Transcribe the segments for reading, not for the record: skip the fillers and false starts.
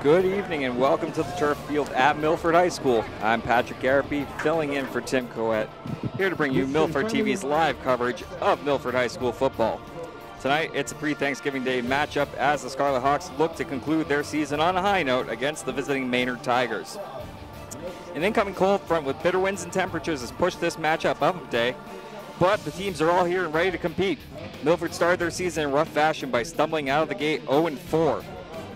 Good evening and welcome to the turf field at Milford High School. I'm Patrick Garapi, filling in for Tim Coet, here to bring you Milford TV's live coverage of Milford High School football. Tonight, it's a pre-Thanksgiving Day matchup as the Scarlet Hawks look to conclude their season on a high note against the visiting Maynard Tigers. An incoming cold front with bitter winds and temperatures has pushed this matchup up a day, but the teams are all here and ready to compete. Milford started their season in rough fashion by stumbling out of the gate 0-4.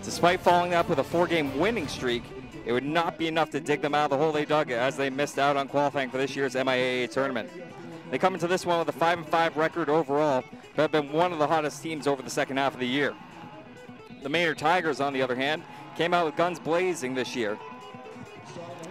Despite following up with a 4-game winning streak, it would not be enough to dig them out of the hole they dug as they missed out on qualifying for this year's MIAA tournament. They come into this one with a 5-5 record overall, but have been one of the hottest teams over the second half of the year. The Maynard Tigers, on the other hand, came out with guns blazing this year,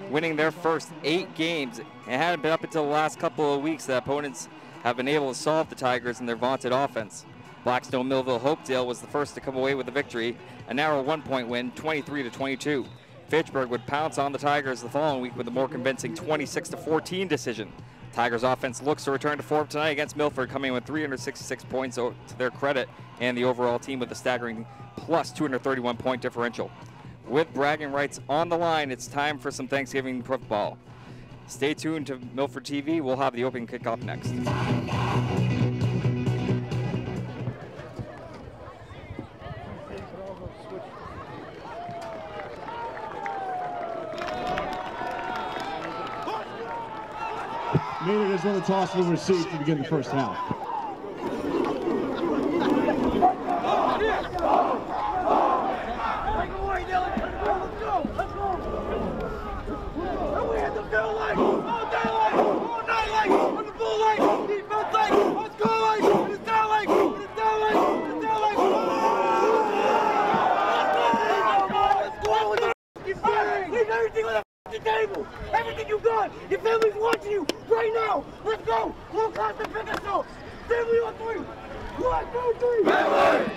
winning their first 8 games. It hadn't been up until the last couple of weeks that opponents have been able to solve the Tigers and their vaunted offense. Blackstone Millville Hopedale was the first to come away with the victory, a narrow 1-point win, 23-22. Fitchburg would pounce on the Tigers the following week with a more convincing 26-14 decision. Tigers offense looks to return to form tonight against Milford, coming in with 366 points to their credit, and the overall team with a staggering plus 231-point differential. With bragging rights on the line, it's time for some Thanksgiving football. Stay tuned to Milford TV. We'll have the opening kickoff next. Maynard is on the toss and receive to begin the first half. Everything you got, your family's watching you right now. Let's go. Low cost and pick us up. Family on 3. 1, 2, 3. Family.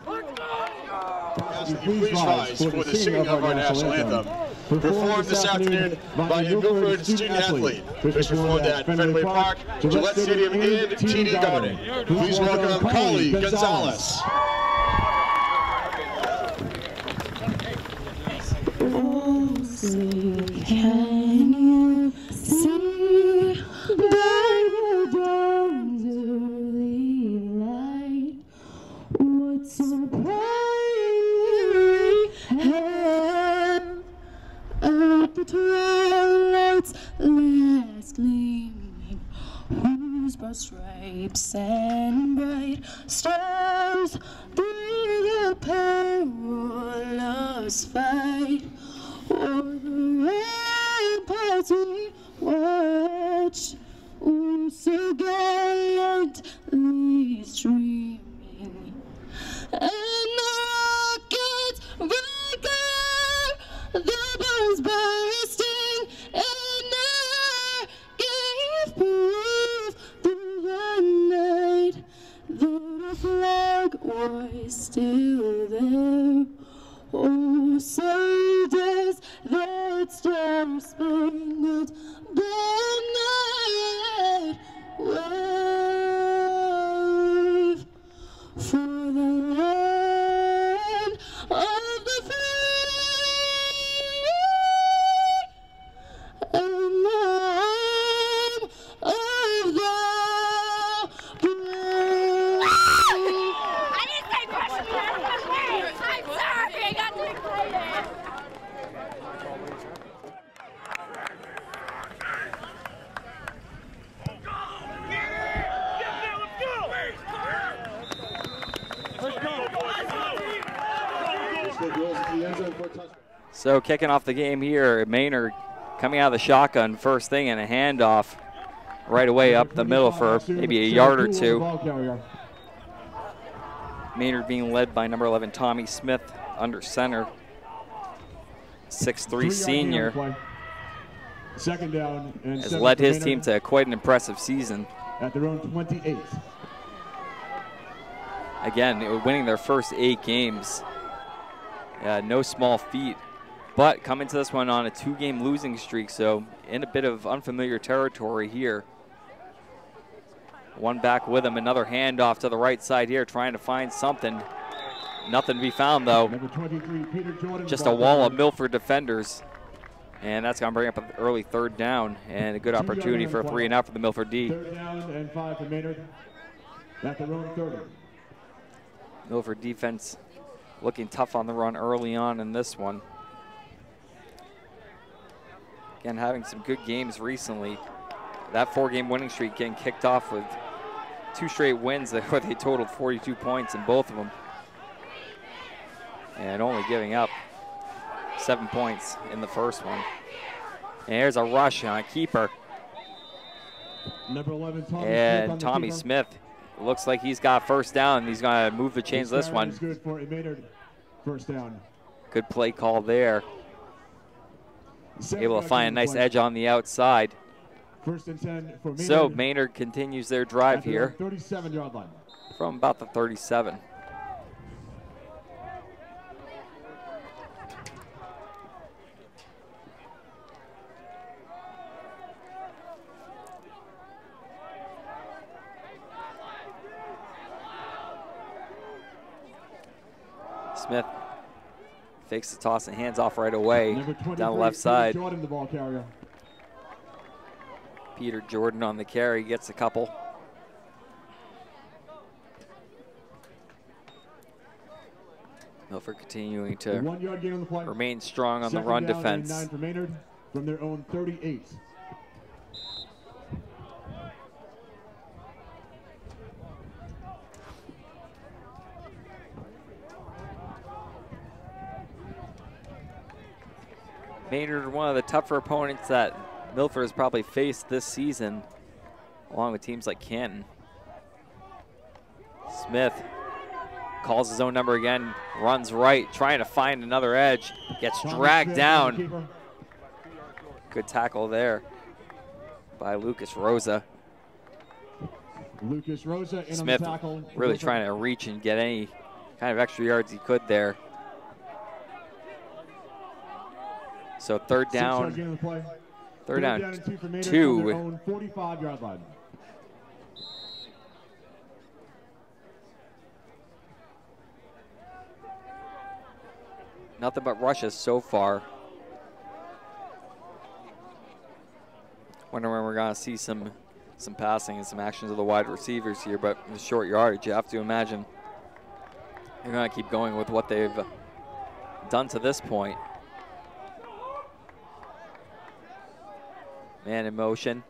Let's go. Please rise for the singing of our national anthem. Performed this afternoon by a Milford student athlete. Which performed at Fenway Park, Gillette Stadium, and TD Garden. Please welcome Carly Gonzalez. Can you see by the dawn's early light what so brightly held at the twilight's last gleaming, whose broad stripes and bright stars through the perilous fight? O'er the ramparts we watched, so gallantly streaming, and the rockets record the bombs bursting, and never gave proof through the night that our flag was still there. Oh, so does that star-spangled banner wave for the land of the free and the home of the brave. I didn't say question. I'm sorry. I got too excited. So kicking off the game here, Maynard coming out of the shotgun first thing and a handoff right away up the middle for maybe a yard or two. Maynard being led by number 11 Tommy Smith under center, 6'3" senior. Second down and has led his team to quite an impressive season. At their own 28. Again, winning their first 8 games. No small feat, but coming to this one on a 2-game losing streak, so in a bit of unfamiliar territory here. One back with him, another handoff to the right side here, trying to find something. Nothing to be found, though. Number 23, Peter Jordan. Just a wall of Milford defenders. And that's going to bring up an early third down and a good opportunity for a 3-and-out for the Milford D. 3rd down and 5 for Maynard. At their own 30. Milford defense looking tough on the run early on in this one. Again, having some good games recently. That 4-game winning streak getting kicked off with 2 straight wins where they totaled 42 points in both of them. And only giving up 7 points in the first one. And here's a rush on a keeper. Number 11, Tommy and Smith Tommy Smith looks like he's got first down. He's going to move the chains this one. Good for a Maynard first down. Good play call there. Able to find a nice edge on the outside. 1st and 10 for Maynard. So Maynard continues their drive here 37-yard line. from about the 37. Smith fakes the toss and hands off right away down the left side. Jordan, the ball carrier. Peter Jordan on the carry, gets a couple. Milford continuing to 1-yard gain on the play. remain strong on the 2nd run down and defense. 9 for Maynard from their own 38. Maynard, one of the tougher opponents that Milford has probably faced this season, along with teams like Canton. Smith calls his own number again, runs right, trying to find another edge, gets dragged down. Good tackle there by Lucas Rosa. Lucas Rosa in Smith on the tackle. really trying to reach and get any kind of extra yards he could there. So third down, 2 for Maynard 2. from their own 45-yard line. Nothing but rushes so far. Wonder when we're gonna see some passing and some actions of the wide receivers here, but in short yardage, you have to imagine they're gonna keep going with what they've done to this point. Man in motion,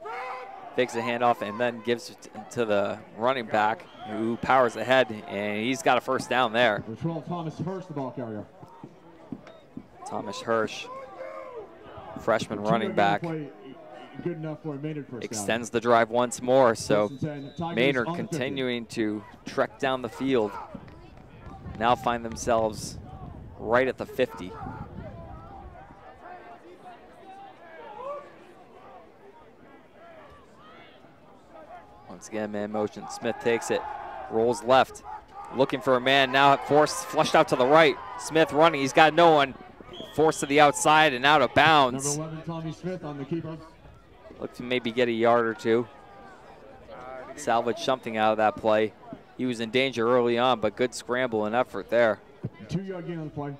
fakes a handoff and then gives it to the running back who powers ahead, and he's got a first down there. Thomas Hirsch, the ball carrier. Thomas Hirsch, freshman running back, Good enough for a Maynard first extends the drive once more. So 1st and 10, Maynard on the 50. continuing to trek down the field. Now find themselves right at the 50. Once again, man motion. Smith takes it, rolls left, looking for a man. Now flushed out to the right. Smith running, he's got no one. Forced to the outside and out of bounds. Number 11, Tommy Smith on the keeper. Look to maybe get a yard or two. Salvage something out of that play. He was in danger early on, but good scramble and effort there. 2-yard gain on the play.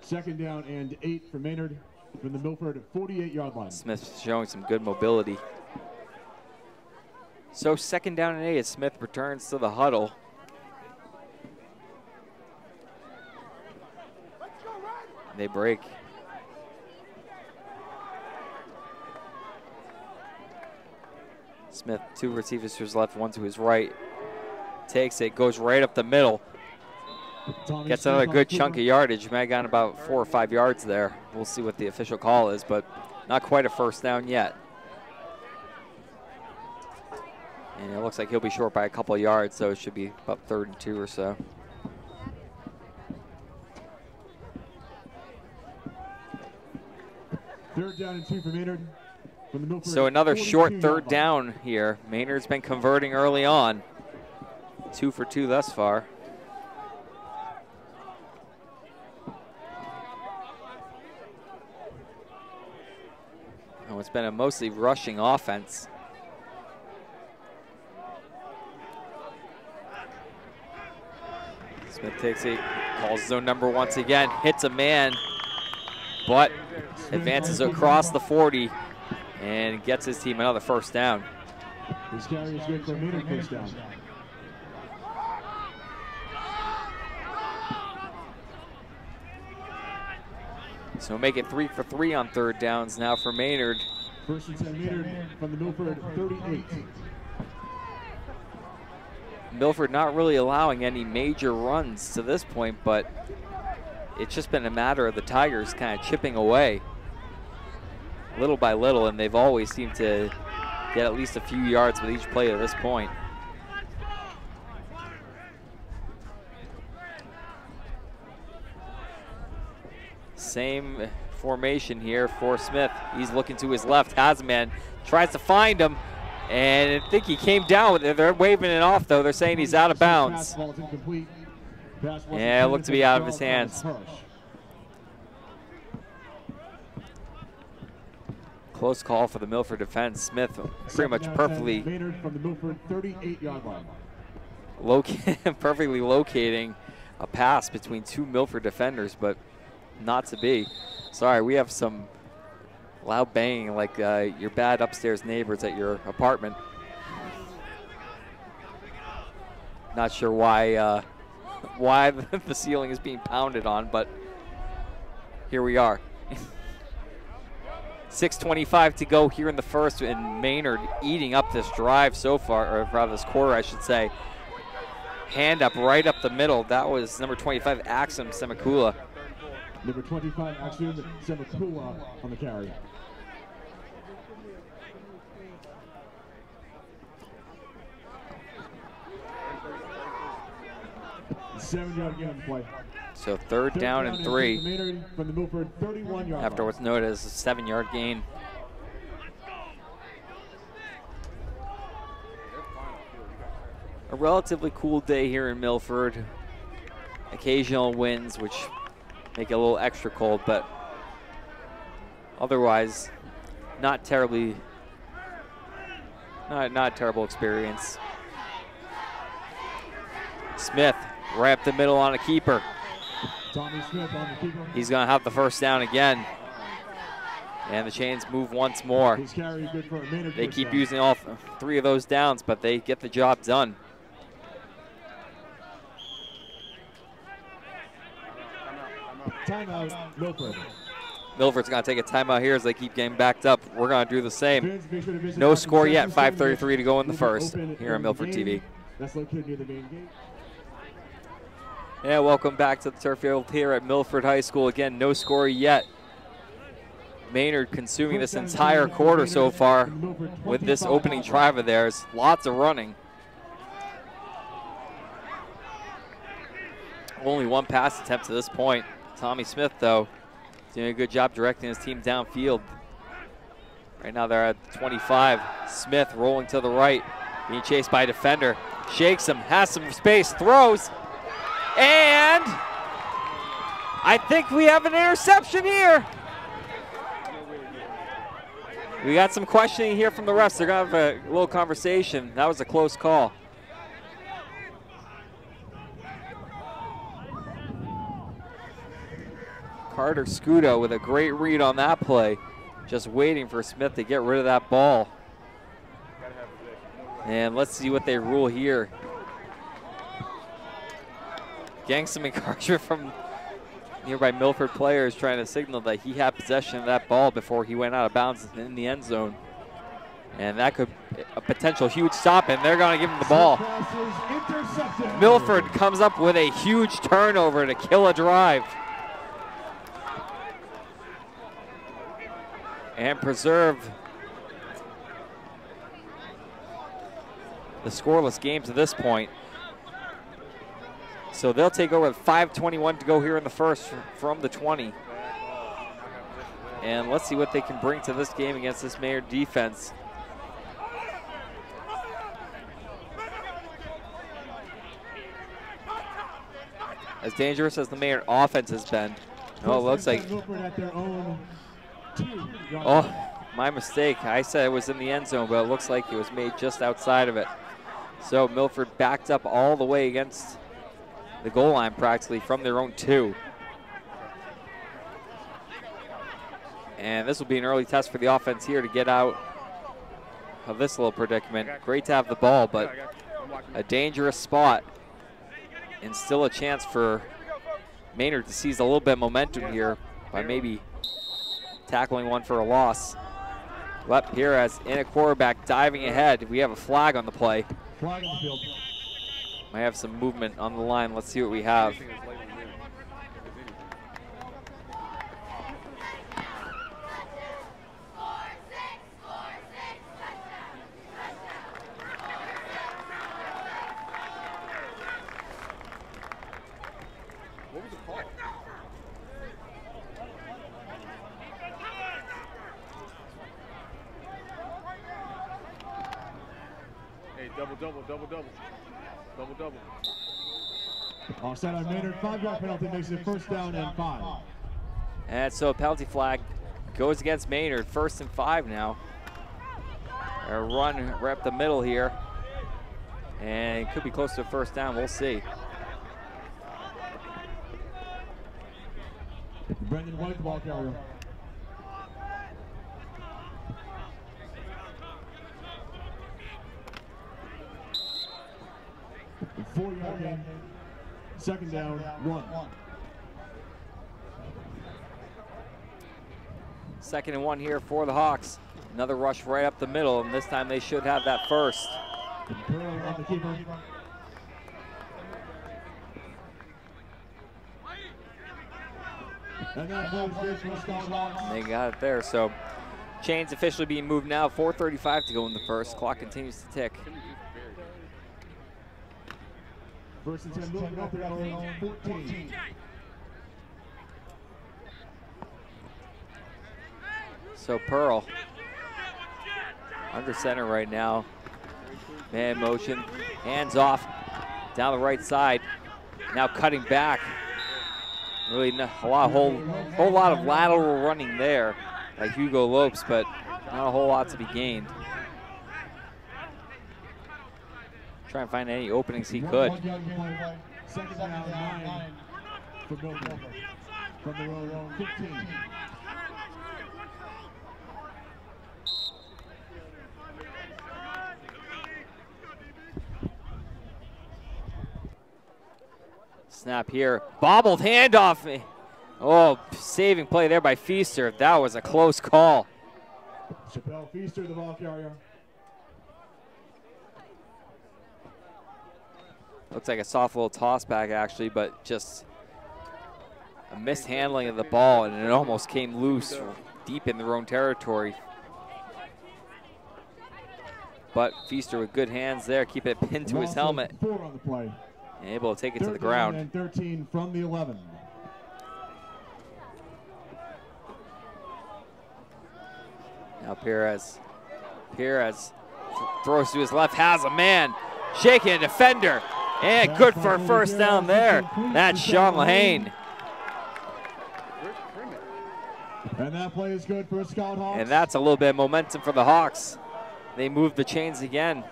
2nd down and 8 for Maynard from the Milford 48-yard line. Smith showing some good mobility. So 2nd down and 8 as Smith returns to the huddle. They break. Smith, 2 receivers to his left, 1 to his right. Takes it, goes right up the middle. Gets another good chunk of yardage. Might have gotten about 4 or 5 yards there. We'll see what the official call is, but not quite a first down yet. And it looks like he'll be short by a couple of yards, so it should be about 3rd and 2 or so. Third down and 2 for Maynard. From the Milford So another short 42-yard third line. down here. Maynard's been converting early on. 2 for 2 thus far. Oh, it's been a mostly rushing offense. Smith takes it, Calls zone number once again, hits a man, but advances across the 40 and gets his team another first down. This carry is good for a Maynard first down. So make it 3 for 3 on third downs now for Maynard. First and 10 Maynard from the Milford 38. Milford not really allowing any major runs to this point, but it's just been a matter of the Tigers kind of chipping away little by little, and they've always seemed to get at least a few yards with each play at this point. Same formation here for Smith. He's looking to his left, has a man, tries to find him, and I think he came down with it. They're waving it off though. They're saying he's out of bounds. Yeah, it looked to be out of his hands. Close call for the Milford defense. Smith pretty much perfectly from the Milford 38-yard line. perfectly locating a pass between two Milford defenders, but not to be. Sorry, we have some loud banging like your bad upstairs neighbors at your apartment. Not sure why the ceiling is being pounded on, but here we are. 6:25 to go here in the first, and Maynard eating up this drive so far, or rather this quarter, I should say. Hand up right up the middle. That was number 25, Axum Semakula. Number 25, Axum Semakula on the carry. Seven-yard gain play. So third down and 3 from the Milford 31-yard after what's noted as a 7-yard gain. A relatively cool day here in Milford. Occasional winds, which make it a little extra cold, but otherwise not terrible experience. Smith right up the middle on a keeper. Tommy Smith on the keeper. He's going to have the first down again. And the chains move once more. His carry good for a Maynard They first keep down. using all 3 of those downs, but they get the job done. Timeout, Milford. Milford's going to take a timeout here as they keep getting backed up. We're going to do the same. No score yet, 5:33 to go in the first here on Milford TV. That's located near the main gate. Yeah, welcome back to the turf field here at Milford High School. Again, no score yet. Maynard consuming this entire quarter so far with this opening drive of theirs. Lots of running. Only one pass attempt to this point. Tommy Smith, though, doing a good job directing his team downfield. Right now they're at 25. Smith rolling to the right, being chased by a defender. Shakes him, has some space, throws. And I think we have an interception here. We got some questioning here from the refs. They're going to have a little conversation. That was a close call. Carter Scudo with a great read on that play. Just waiting for Smith to get rid of that ball. And let's see what they rule here. Getting some encouragement from nearby Milford players trying to signal that he had possession of that ball before he went out of bounds in the end zone. And that could be a potential huge stop, and they're going to give him the ball. Milford comes up with a huge turnover to kill a drive. And preserve the scoreless game to this point. So they'll take over with 5:21 to go here in the first from the 20. And let's see what they can bring to this game against this Maynard defense. As dangerous as the Maynard offense has been. Oh, it looks like, oh, my mistake. I said it was in the end zone, but it looks like it was made just outside of it. So Milford backed up all the way against the goal line practically from their own 2. And this will be an early test for the offense here to get out of this little predicament. Great to have the ball, but a dangerous spot. And still a chance for Maynard to seize a little bit of momentum here by maybe tackling one for a loss. Lep here as in a quarterback diving ahead. We have a flag on the play. Flag on the field. Might have some movement on the line. Let's see what we have. Double. Offside on Maynard. 5-yard penalty makes it 1st down and 5. And so a penalty flag goes against Maynard. 1st and 5 now. A run right up the middle here. And it could be close to a 1st down. We'll see. Brendan White, the ball carrier. A 4-yard gain. 2nd down, 1. 2nd and 1 here for the Hawks. Another rush right up the middle, and this time they should have that first. Pearl on the keeper. And that goes good for Scarlet. They got it there. So chains officially being moved now. 4:35 to go in the first. Clock continues to tick. 1st and 10, moving up their own 14. So Pearl under center right now. Man motion, hands off down the right side. Now cutting back. Really a whole lot of lateral running there by Hugo Lopes, but not a whole lot to be gained. Try and find any openings he could. 2nd down, 9 for Milford from their own 15. Snap here, bobbled handoff. Oh, saving play there by Feaster. That was a close call. Chappelle Feaster, the ball carrier. Looks like a soft little toss back actually, but just a mishandling of the ball, and it almost came loose deep in their own territory. But Feaster with good hands there, keep it pinned to his helmet. 4 on the play. And able to take it to the 3rd ground. down and 13 from the 11. Now Perez throws to his left, has a man, shaking a defender, and good for a 1st down there. That's Sean Lehane. And that play is good for Scout Hawks. And that's a little bit of momentum for the Hawks. They move the chains again.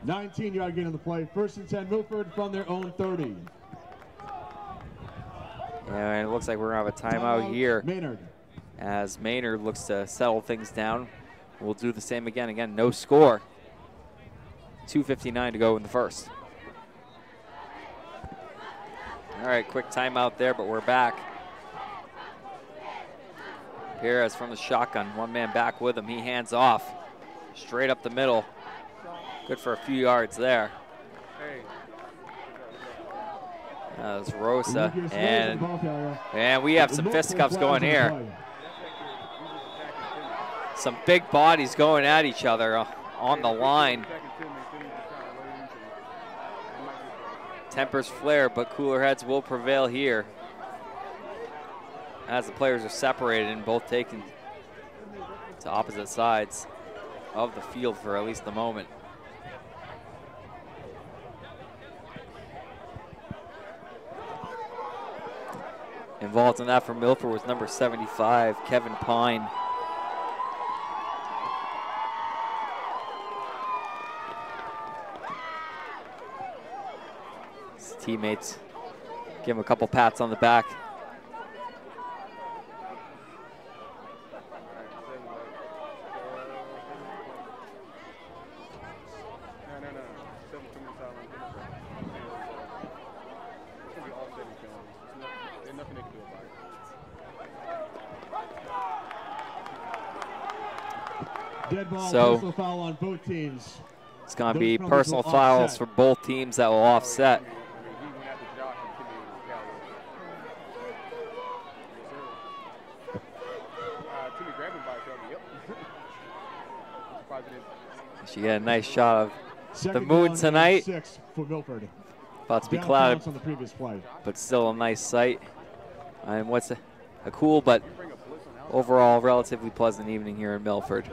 19-yard gain on the play. 1st and 10, Milford from their own 30. And it looks like we're gonna have a timeout here Maynard. as Maynard looks to settle things down. We'll do the same again. Again, no score. 2:59 to go in the first. All right, quick timeout there, but we're back. Perez from the shotgun, 1 man back with him. He hands off straight up the middle. Good for a few yards there. That was Rosa, and we have some fisticuffs going here. Some big bodies going at each other on the line. Tempers flare, but cooler heads will prevail here as the players are separated and both taken to opposite sides of the field for at least the moment. Involved in that for Milford was number 75, Kevin Pine. teammates give him a couple pats on the back. Dead ball, So personal foul on both teams. It's going to be personal fouls for both teams that will offset. She got a nice shot of the moon tonight. 6 for Milford. About to be Down clouded, counts on the previous play. but still a nice sight. And what's a cool but overall relatively pleasant evening here in Milford.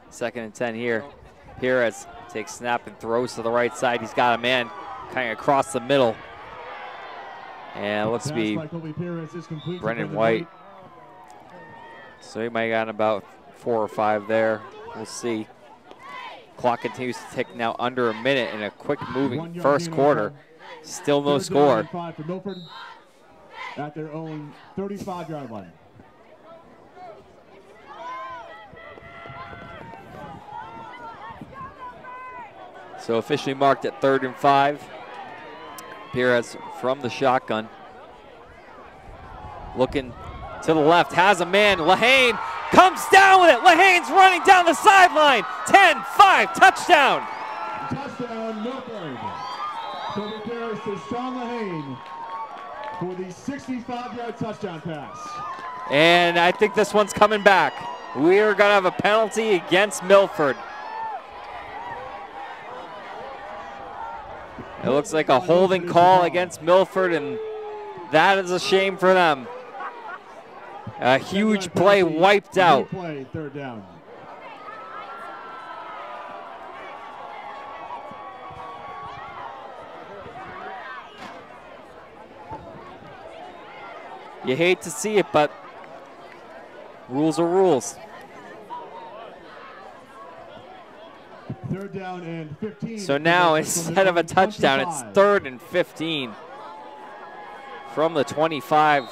Second and 10 here. Perez takes snap and throws to the right side. He's got a man kind of across the middle. And it looks to be Brendan White. So he might have gotten about 4 or 5 there. We'll see. Clock continues to tick now under a minute in a quick moving first quarter. Still no score. 5 for Milford at their own 35-yard line. So officially marked at 3rd and 5. Perez from the shotgun. Looking to the left, has a man. Lehane comes down with it. Lehane's running down the sideline. 10-5, touchdown. Touchdown, Milford. Toby Perez to Sean Lehane for the 65-yard touchdown pass. And I think this one's coming back. We are going to have a penalty against Milford. It looks like a holding call against Milford, and that is a shame for them. A huge play wiped out. Play, 3rd down. You hate to see it, but rules are rules. 3rd down and 15. So now instead of a touchdown, it's 3rd and 15 from the 25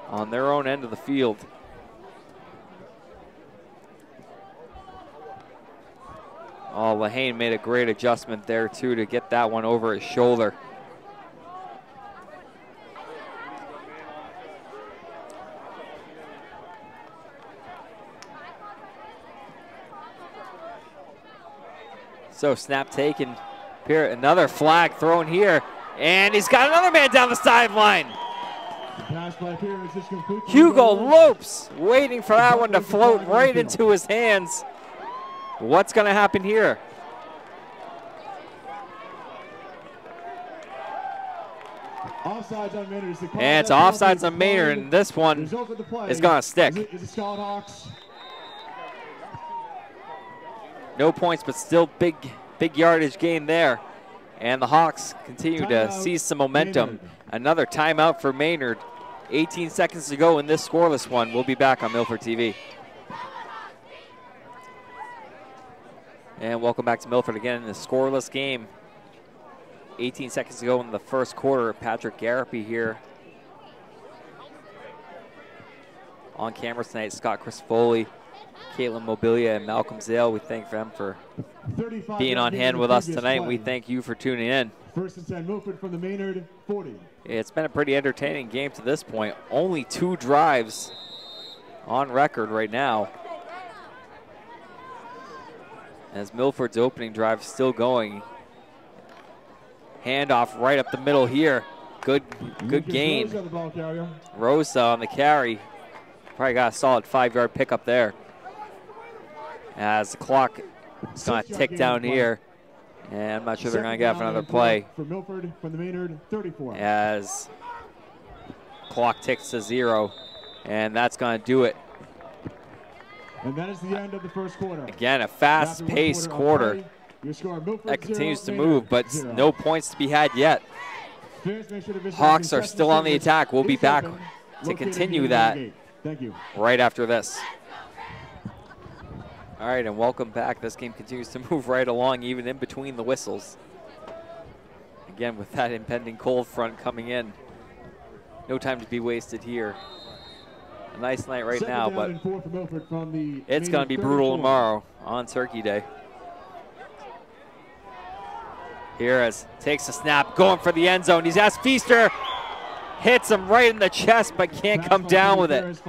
on their own end of the field. Oh, Lehane made a great adjustment there too to get that one over his shoulder. So snap taken, another flag thrown here, and he's got another man down the sideline. Hugo Lopes waiting for that one to float right into his hands. What's going to happen here? Offsides on Maynard. And it's offsides on Maynard, and this one is going to stick. Is it Scarlet Hawks? No points, but still big yardage gain there. And the Hawks continue to seize some momentum. Maynard. Another timeout for Maynard. 18 seconds to go in this scoreless one. We'll be back on Milford TV. And welcome back to Milford again in the scoreless game. 18 seconds to go in the first quarter. Patrick Garapi here. On camera tonight, Scott Crisfoli, Caitlin Mobilia, and Malcolm Zale. We thank them for being on hand with us tonight. We thank you for tuning in. 1st and 10, Milford from the Maynard 40. It's been a pretty entertaining game to this point. Only 2 drives on record right now. As Milford's opening drive is still going. Handoff right up the middle here. Good gain. Rosa on the carry. Probably got a solid 5-yard pickup there. As the clock is going to tick down here. And I'm not sure they're going to get for another play. For Milford from the Maynard 34. As clock ticks to 0. And that's going to do it. And that is the end of the first quarter. Again, a fast-paced quarter that continues to move, but no points to be had yet. Hawks are still on the attack. We'll be back to continue that right after this. All right, and welcome back. This game continues to move right along, even in between the whistles. Again, with that impending cold front coming in. No time to be wasted here. A nice night right now, but it's going to be brutal tomorrow on Turkey Day. Here as takes a snap, going for the end zone. He's asked Feaster, hits him right in the chest, but can't come down with it.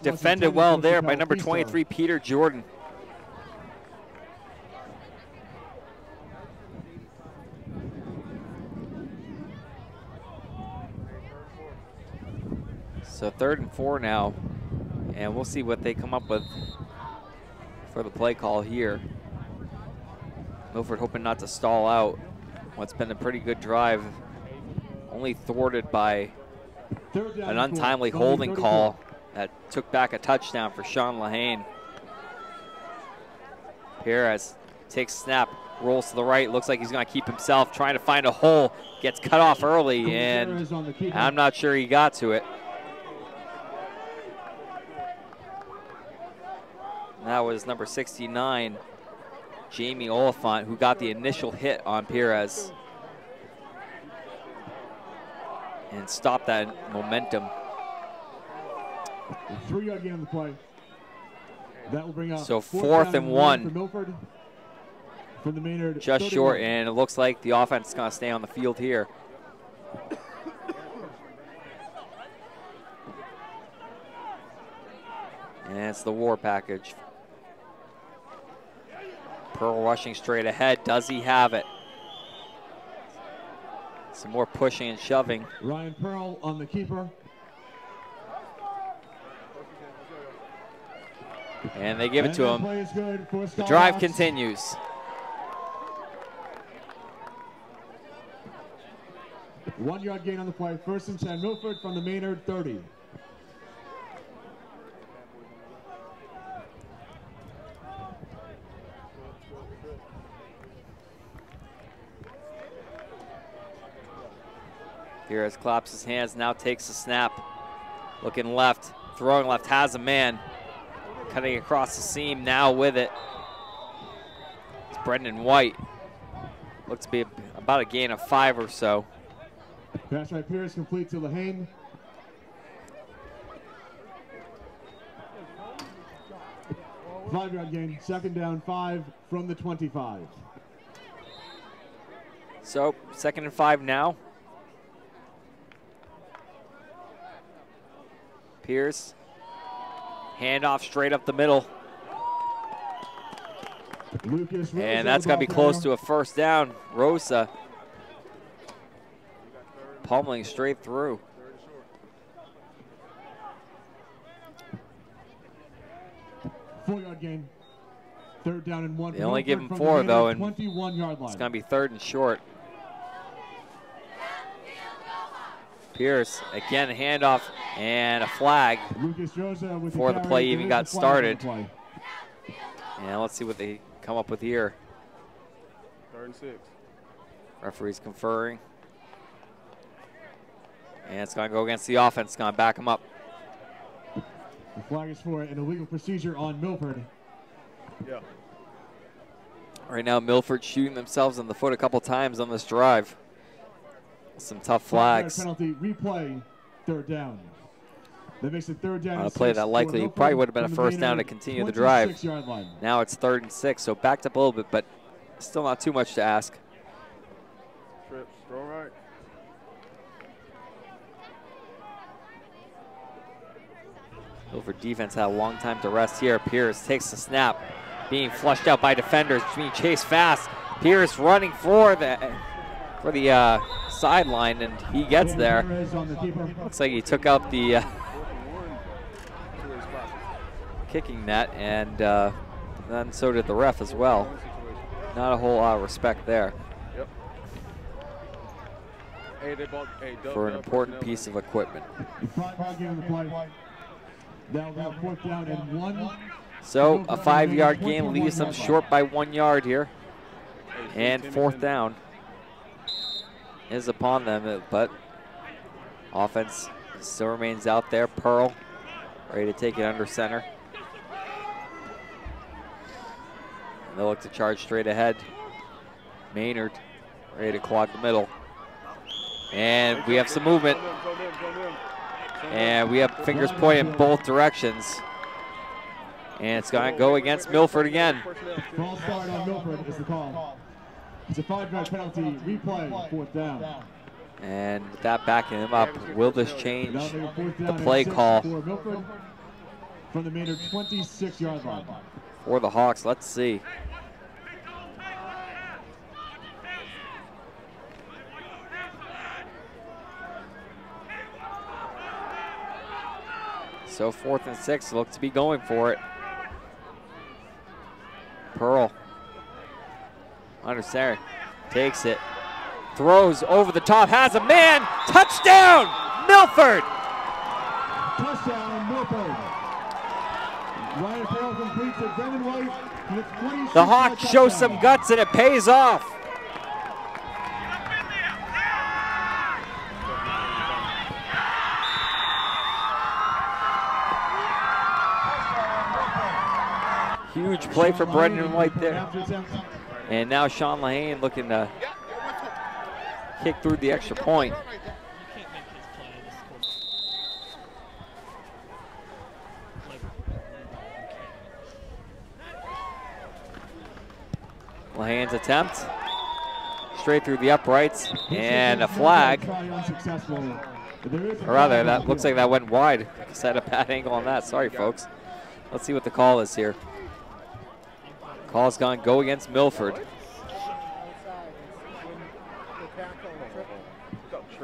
Defended well there by number 23, Peter Jordan. So 3rd and 4 now, and we'll see what they come up with for the play call here. Milford hoping not to stall out what's been a pretty good drive, only thwarted by an untimely holding call that took back a touchdown for Sean Lahane. Perez takes snap, rolls to the right, looks like he's going to keep himself, trying to find a hole, gets cut off early, and I'm not sure he got to it. That was number 69, Jamie Oliphant, who got the initial hit on Perez and stopped that momentum. 3-yard gain on the play. That will bring up so 4th and 1. For Milford, from the Maynard, just 31. short, and it looks like the offense is going to stay on the field here. And it's the war package. Pearl rushing straight ahead. Does he have it? Some more pushing and shoving. Ryan Pearl on the keeper. And they give it to him. The drive continues. One-yard gain on the play. 1st and 10. Milford from the Maynard 30. Here as claps his hands, now takes a snap. Looking left, throwing left, has a man. Cutting across the seam, now with it. It's Brendan White. Looks to be about a gain of 5 or so. Pass right Pierce complete to Lahane. Five-yard gain, 2nd down 5 from the 25. So 2nd and 5 now. Pierce, handoff straight up the middle. And that's going to be close to a 1st down. Rosa pummeling straight through. Four-yard gain. 3rd down and 1. They only give him 4 though, and 21-yard line. It's going to be 3rd and short. Pierce, again, a handoff and a flag before the play even got started. And let's see what they come up with here. 3rd and 6. Referee's conferring. And it's going to go against the offense. It's going to back him up. The flag is for an illegal procedure on Milford. Yeah. Right now, Milford shooting themselves in the foot a couple times on this drive. Some tough flags. Penalty, replay, 3rd down. That makes it 3rd down. On a play that likely probably would have been a 1st down to continue the drive. Now it's 3rd and 6, so backed up a little bit, but still not too much to ask. Trips, throw right. Milford defense had a long time to rest here. Pierce takes the snap, being flushed out by defenders, being chased fast. Pierce running for the sideline, and he gets there. Looks like he took out the kicking net, and then so did the ref as well. Not a whole lot of respect there for an important piece of equipment. So a 5-yard gain leaves them short by 1 yard here, and 4th down is upon them, but Offense still remains out there. Pearl ready to take it under center. And they'll look to charge straight ahead. Maynard ready to clog the middle. And we have some movement. And we have fingers pointing in both directions. And it's going to go against Milford again. False start on Milford is the call. It's a 5-yard penalty, replay, 4th down. And with that backing him up, will this change the play call for Milford from the Maynard 26-yard line? for the Hawks? Let's see. So 4th and 6, look to be going for it. Pearl under center, takes it, throws over the top, has a man, touchdown, Milford! Touchdown, Milford. Ryan Pearl completes it, Brendan White. The Hawks show some guts and it pays off. Huge play for Brendan White there. And now Sean Lehane looking to kick through the extra point. Lehane's attempt. Straight through the uprights. And a flag. Or rather, that looks like that went wide. I guess I had a bad angle on that. Sorry, folks. Let's see what the call is here. Call's gone go against Milford.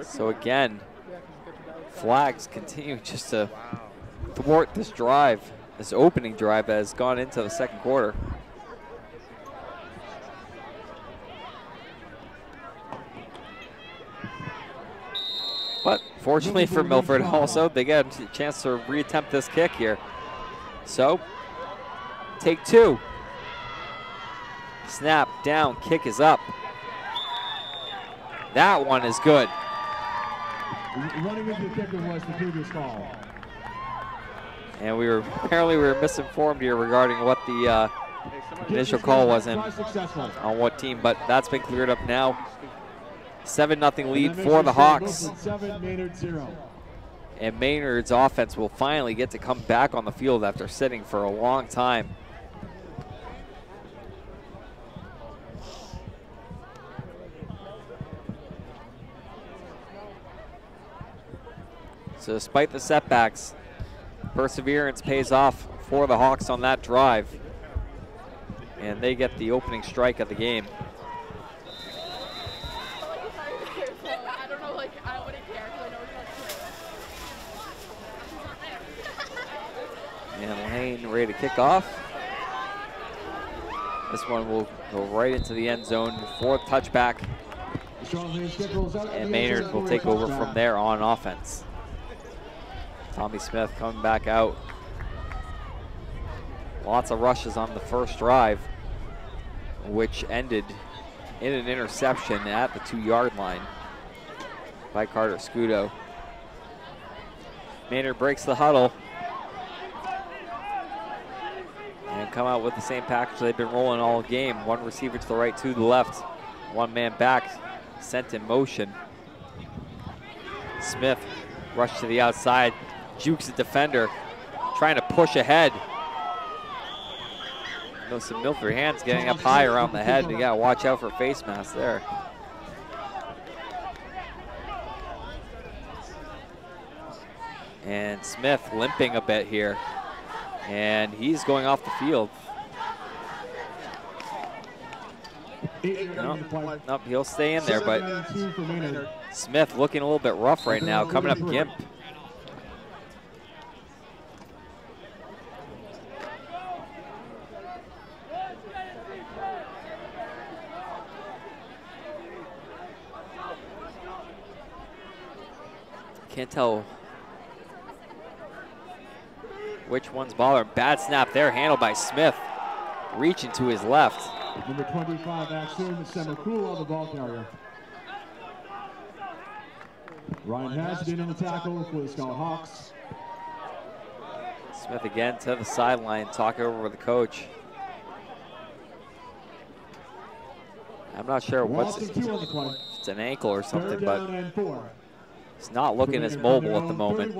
So again, flags continue just to thwart this drive, this opening drive that has gone into the second quarter. But fortunately for Milford also, they get a chance to reattempt this kick here. So, take 2. Snap, down, kick is up. That one is good. Running into the kicker was the previous call. And apparently we were misinformed here regarding what the initial call was on what team, but that's been cleared up now. 7-0 lead for the Hawks. 7, Maynard 0. And Maynard's offense will finally get to come back on the field after sitting for a long time. So despite the setbacks, perseverance pays off for the Hawks on that drive. And they get the opening strike of the game. And Lane ready to kick off. This one will go right into the end zone for the touchback. And Maynard will take over from there on offense. Tommy Smith coming back out. Lots of rushes on the first drive, which ended in an interception at the 2-yard line by Carter Scudo. Maynard breaks the huddle and come out with the same package they've been rolling all game. One receiver to the right, 2 to the left. One man back, sent in motion. Smith rushed to the outside, jukes the defender, trying to push ahead. Notice some Milford hands getting up high around the head. You gotta watch out for face masks there. And Smith limping a bit here. And he's going off the field. Nope, he'll stay in there, but Smith looking a little bit rough right now, coming up gimp. Can't tell which one's baller. Bad snap there, handled by Smith. Reaching to his left. Number 25, Axum Semakul on the ball carrier. Ryan Hasdin on the tackle for the Scarlet Hawks. Smith again to the sideline, talking over with the coach. I'm not sure what's it, if it's an ankle or something, but he's not looking as mobile at the moment.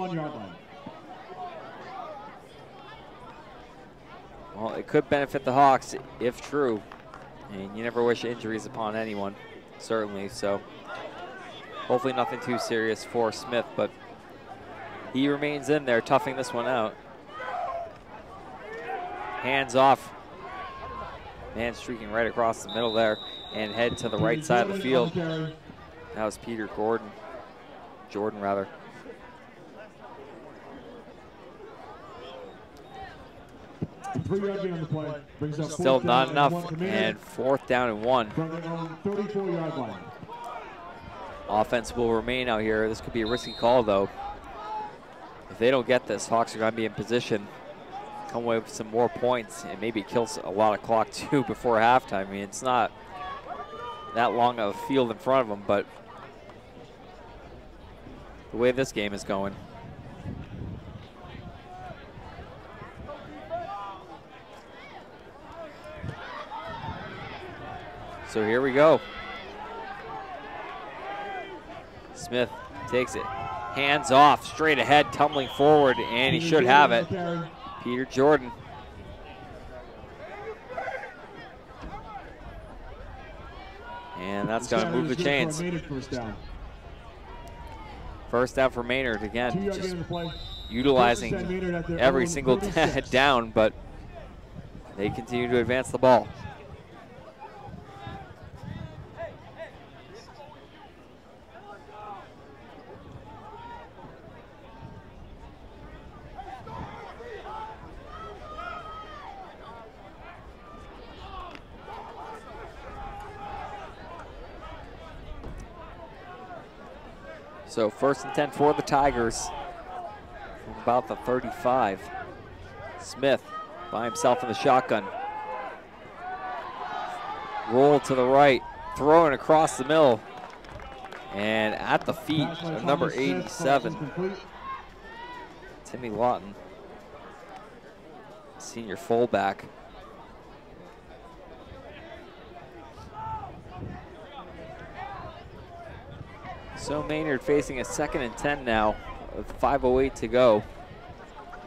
Well, it could benefit the Hawks if true. And you never wish injuries upon anyone, certainly. So hopefully nothing too serious for Smith, but he remains in there, toughing this one out. Hands off. Man streaking right across the middle there and head to the right side of the field. That was Peter Jordan rather. Still not enough, and 4th down and 1. Offense will remain out here. This could be a risky call though. If they don't get this, Hawks are going to be in position, come away with some more points, and maybe kill a lot of clock too before halftime. I mean, it's not that long of a field in front of them, but the way this game is going. So here we go. Smith takes it, hands off, straight ahead, tumbling forward, and he should have it. Peter Jordan. And that's going to move the chains. First down for Maynard again, just utilizing every single down, but they continue to advance the ball. So 1st and 10 for the Tigers from about the 35. Smith by himself in the shotgun. Roll to the right, throwing across the middle. And at the feet of number 87, Timmy Lawton, senior fullback. So Maynard facing a 2nd and 10 now with 5:08 to go.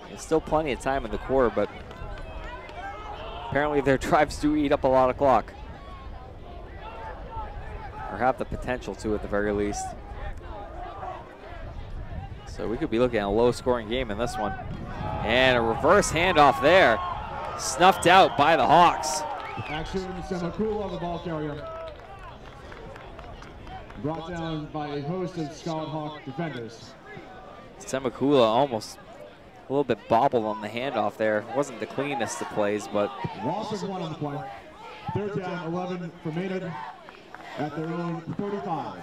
There's still plenty of time in the quarter, but apparently their drives do eat up a lot of clock. Or have the potential to at the very least. So we could be looking at a low-scoring game in this one. And a reverse handoff there. Snuffed out by the Hawks. Action, Semakula, the ball carrier. Brought down by a host of Scarlet Hawk defenders. Semakula almost a little bit bobbled on the handoff there. Wasn't the cleanest of plays, but. Loss of 1 on the play. 3rd down, 11 for Maynard at their own 35.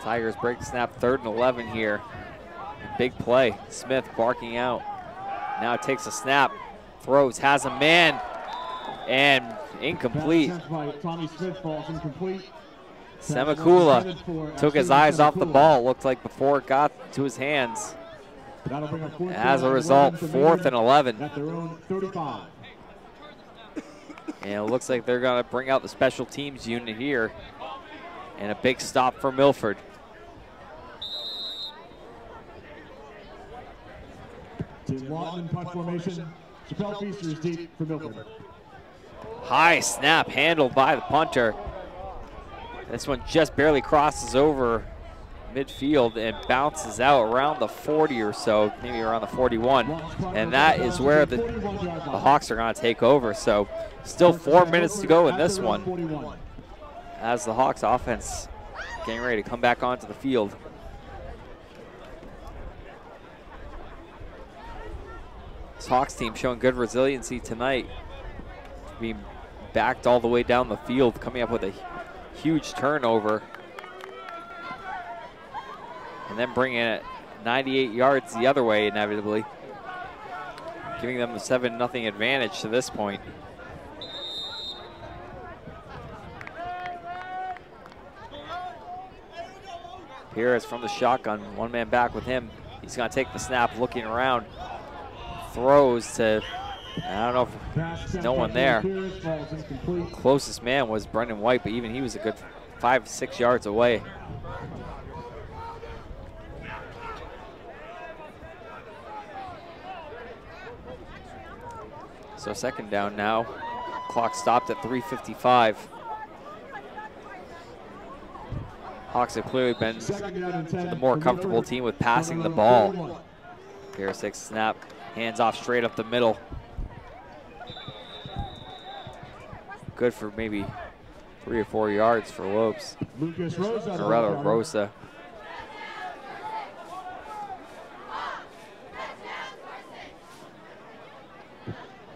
Tigers break snap, 3rd and 11 here. Big play. Smith barking out. Now takes a snap, throws, has a man, and incomplete. Semakula took his eyes off the ball, looked like before it got to his hands. As a result, 4th and 11. And it looks like they're going to bring out the special teams unit here. And a big stop for Milford. Lawton in punt formation. Chappelle Feaster is deep for Milford. High snap handled by the punter. This one just barely crosses over midfield and bounces out around the 40 or so, maybe around the 41. And that is where the Hawks are going to take over. So still 4 minutes to go in this one, as the Hawks offense getting ready to come back onto the field. This Hawks team showing good resiliency tonight, being backed all the way down the field, coming up with a huge turnover. And then bringing it 98 yards the other way, inevitably, giving them the 7-0 advantage to this point. Pierce from the shotgun, one man back with him. He's going to take the snap, looking around, throws to, I don't know if there's no one there. Closest man was Brendan White, but even he was a good 5-6 yards away. So second down now. Clock stopped at 3:55. Hawks have clearly been the more comfortable team with passing the ball. Pierce takes a snap, hands off straight up the middle. Good for maybe 3 or 4 yards for Lopes, or rather Rosa.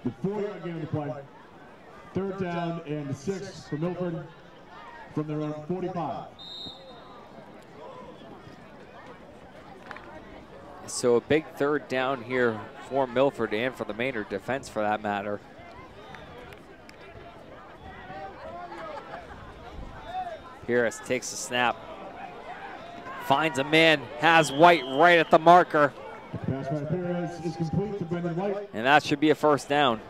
The 4-yard gain on the play. 3rd down and 6 for Milford from their own 45. So a big 3rd down here for Milford and for the Maynard defense, for that matter. Pierce takes a snap, finds a man, has White right at the marker. Pass by Perez is complete to Brendan White. And that should be a 1st down.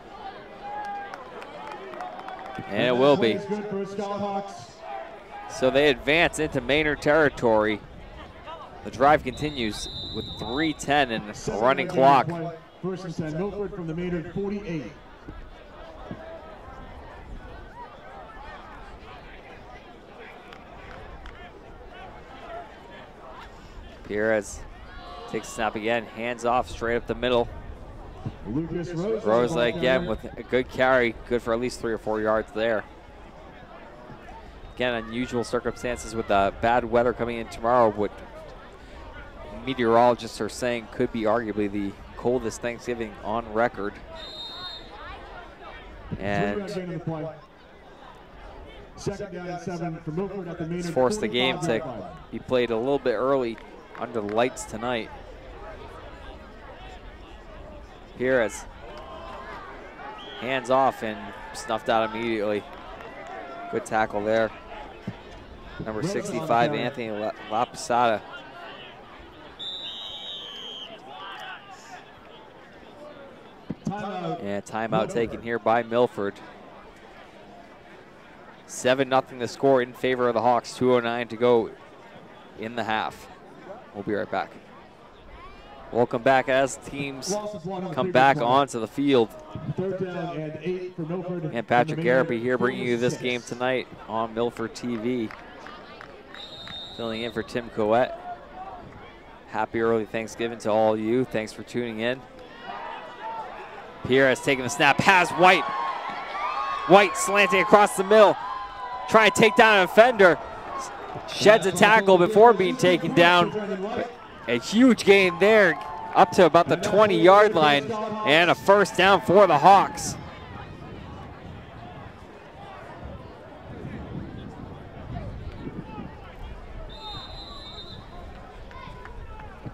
And it will be. Good for Scarlet Hawks. So they advance into Maynard territory. The drive continues with 3:10 and a running clock. 1st and 10, Milford from the Maynard 48. Perez takes a snap again, hands off straight up the middle. Lucas Rose. Rosa again with a good carry, good for at least 3 or 4 yards there. Again, unusual circumstances with bad weather coming in tomorrow. What meteorologists are saying could be arguably the coldest Thanksgiving on record. And it's forced the game to be played a little bit early under the lights tonight. Perez, hands off and snuffed out immediately. Good tackle there. Number 65, Anthony Laposada. And timeout taken here by Milford. 7-0 the score in favor of the Hawks. 2:09 to go in the half. We'll be right back. Welcome back as teams come back onto the field. 3rd down and 8 for Milford. And Patrick Garapi here bringing you this game tonight on Milford TV. Filling in for Tim Coet. Happy early Thanksgiving to all of you. Thanks for tuning in. Pierre has taken the snap, has White. White slanting across the middle. Trying to take down a defender. Sheds a tackle before being taken down. A huge gain there, up to about the 20-yard line, and a 1st down for the Hawks.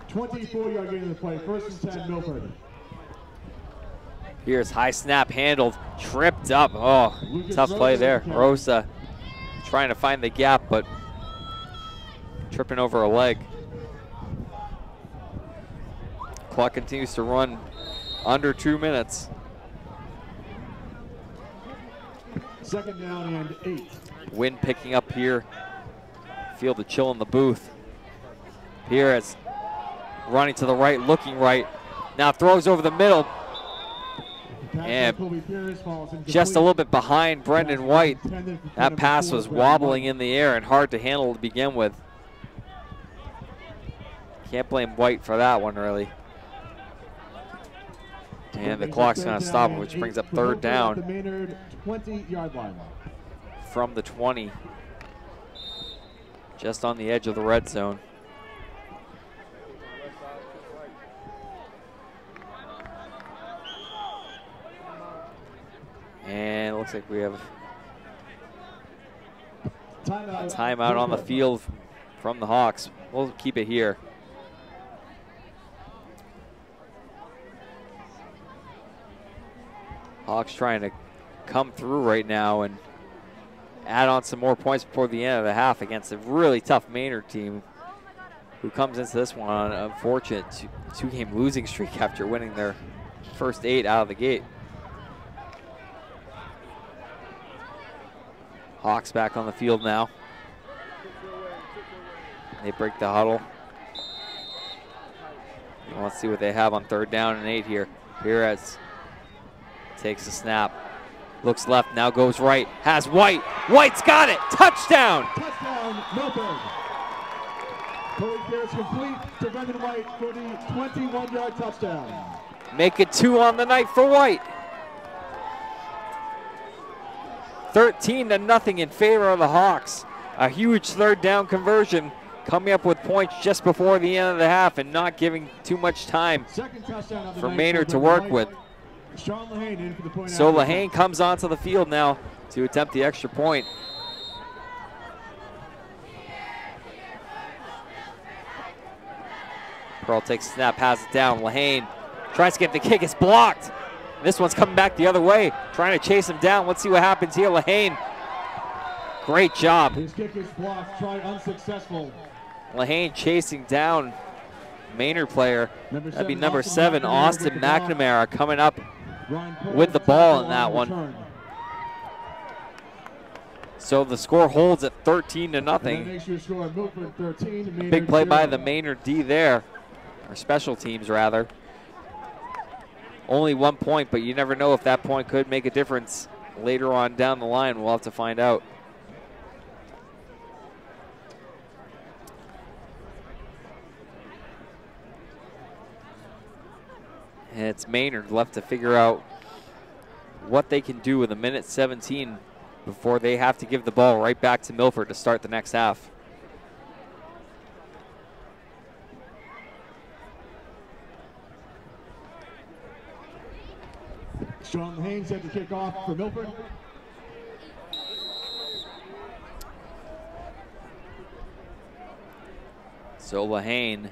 (24-yard gain in the play. 1st and 10, Milford. Here's high snap handled, tripped up. Oh, tough play there. Rosa trying to find the gap, but tripping over a leg. Clock continues to run under 2 minutes. 2nd down and 8. Wind picking up here. Feel the chill in the booth. Perez running to the right, looking right. Now throws over the middle. And just a little bit behind Brendan White. That pass was wobbling in the air and hard to handle to begin with. Can't blame White for that one, really. And the clock's going to stop, which brings up 3rd down. The Maynard 20-yard line. From the 20. Just on the edge of the red zone. And it looks Looks like we have Timeout. a timeout on the field from the Hawks. We'll keep it here. Hawks trying to come through right now and add on some more points before the end of the half against a really tough Maynard team who comes into this one on an unfortunate two-game losing streak after winning their first 8 out of the gate. Hawks back on the field now. They break the huddle. And let's see what they have on 3rd down and 8 here. Perez takes a snap. Looks left, now goes right. Has White. White's got it. Touchdown. Touchdown, Milford. Cody Pierce complete to Brendan White for the 21-yard touchdown. Make it 2 on the night for White. 13-0 in favor of the Hawks. A huge 3rd down conversion, coming up with points just before the end of the half and not giving too much time for Maynard to work with. So Lehane comes onto the field now to attempt the extra point. Pearl takes a snap, has it down. Lehane tries to get the kick, it's blocked. This one's coming back the other way, trying to chase him down. Let's see what happens here. Lehane, great job. His kick is blocked, tried unsuccessful. Lehane chasing down Maynard player. That'd be number 7, Austin McNamara, coming up with the ball in that one. So the score holds at 13-0. Big play by the Maynard D there, or special teams rather. Only 1 point, but you never know if that point could make a difference later on down the line. We'll have to find out. And it's Maynard left to figure out what they can do with 1:17 before they have to give the ball right back to Milford to start the next half. Sean Lehane set the kick off for Milford. So Lehane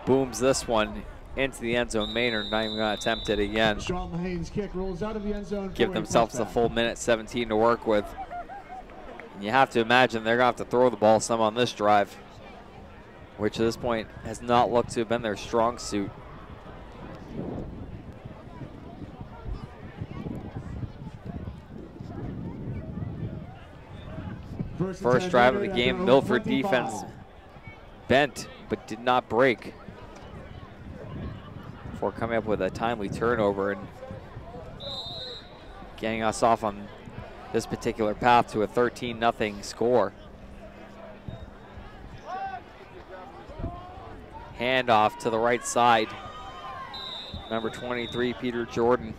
booms this one into the end zone. Maynard not even going to attempt it again. Sean Lehane's kick rolls out of the end zone. Give themselves the full 1:17 to work with. And you have to imagine they're going to have to throw the ball some on this drive, which at this point has not looked to have been their strong suit. First drive of the game, Milford defense bent but did not break before coming up with a timely turnover and getting us off on this particular path to a 13-0 score. Handoff to the right side. Number 23, Peter Jordan.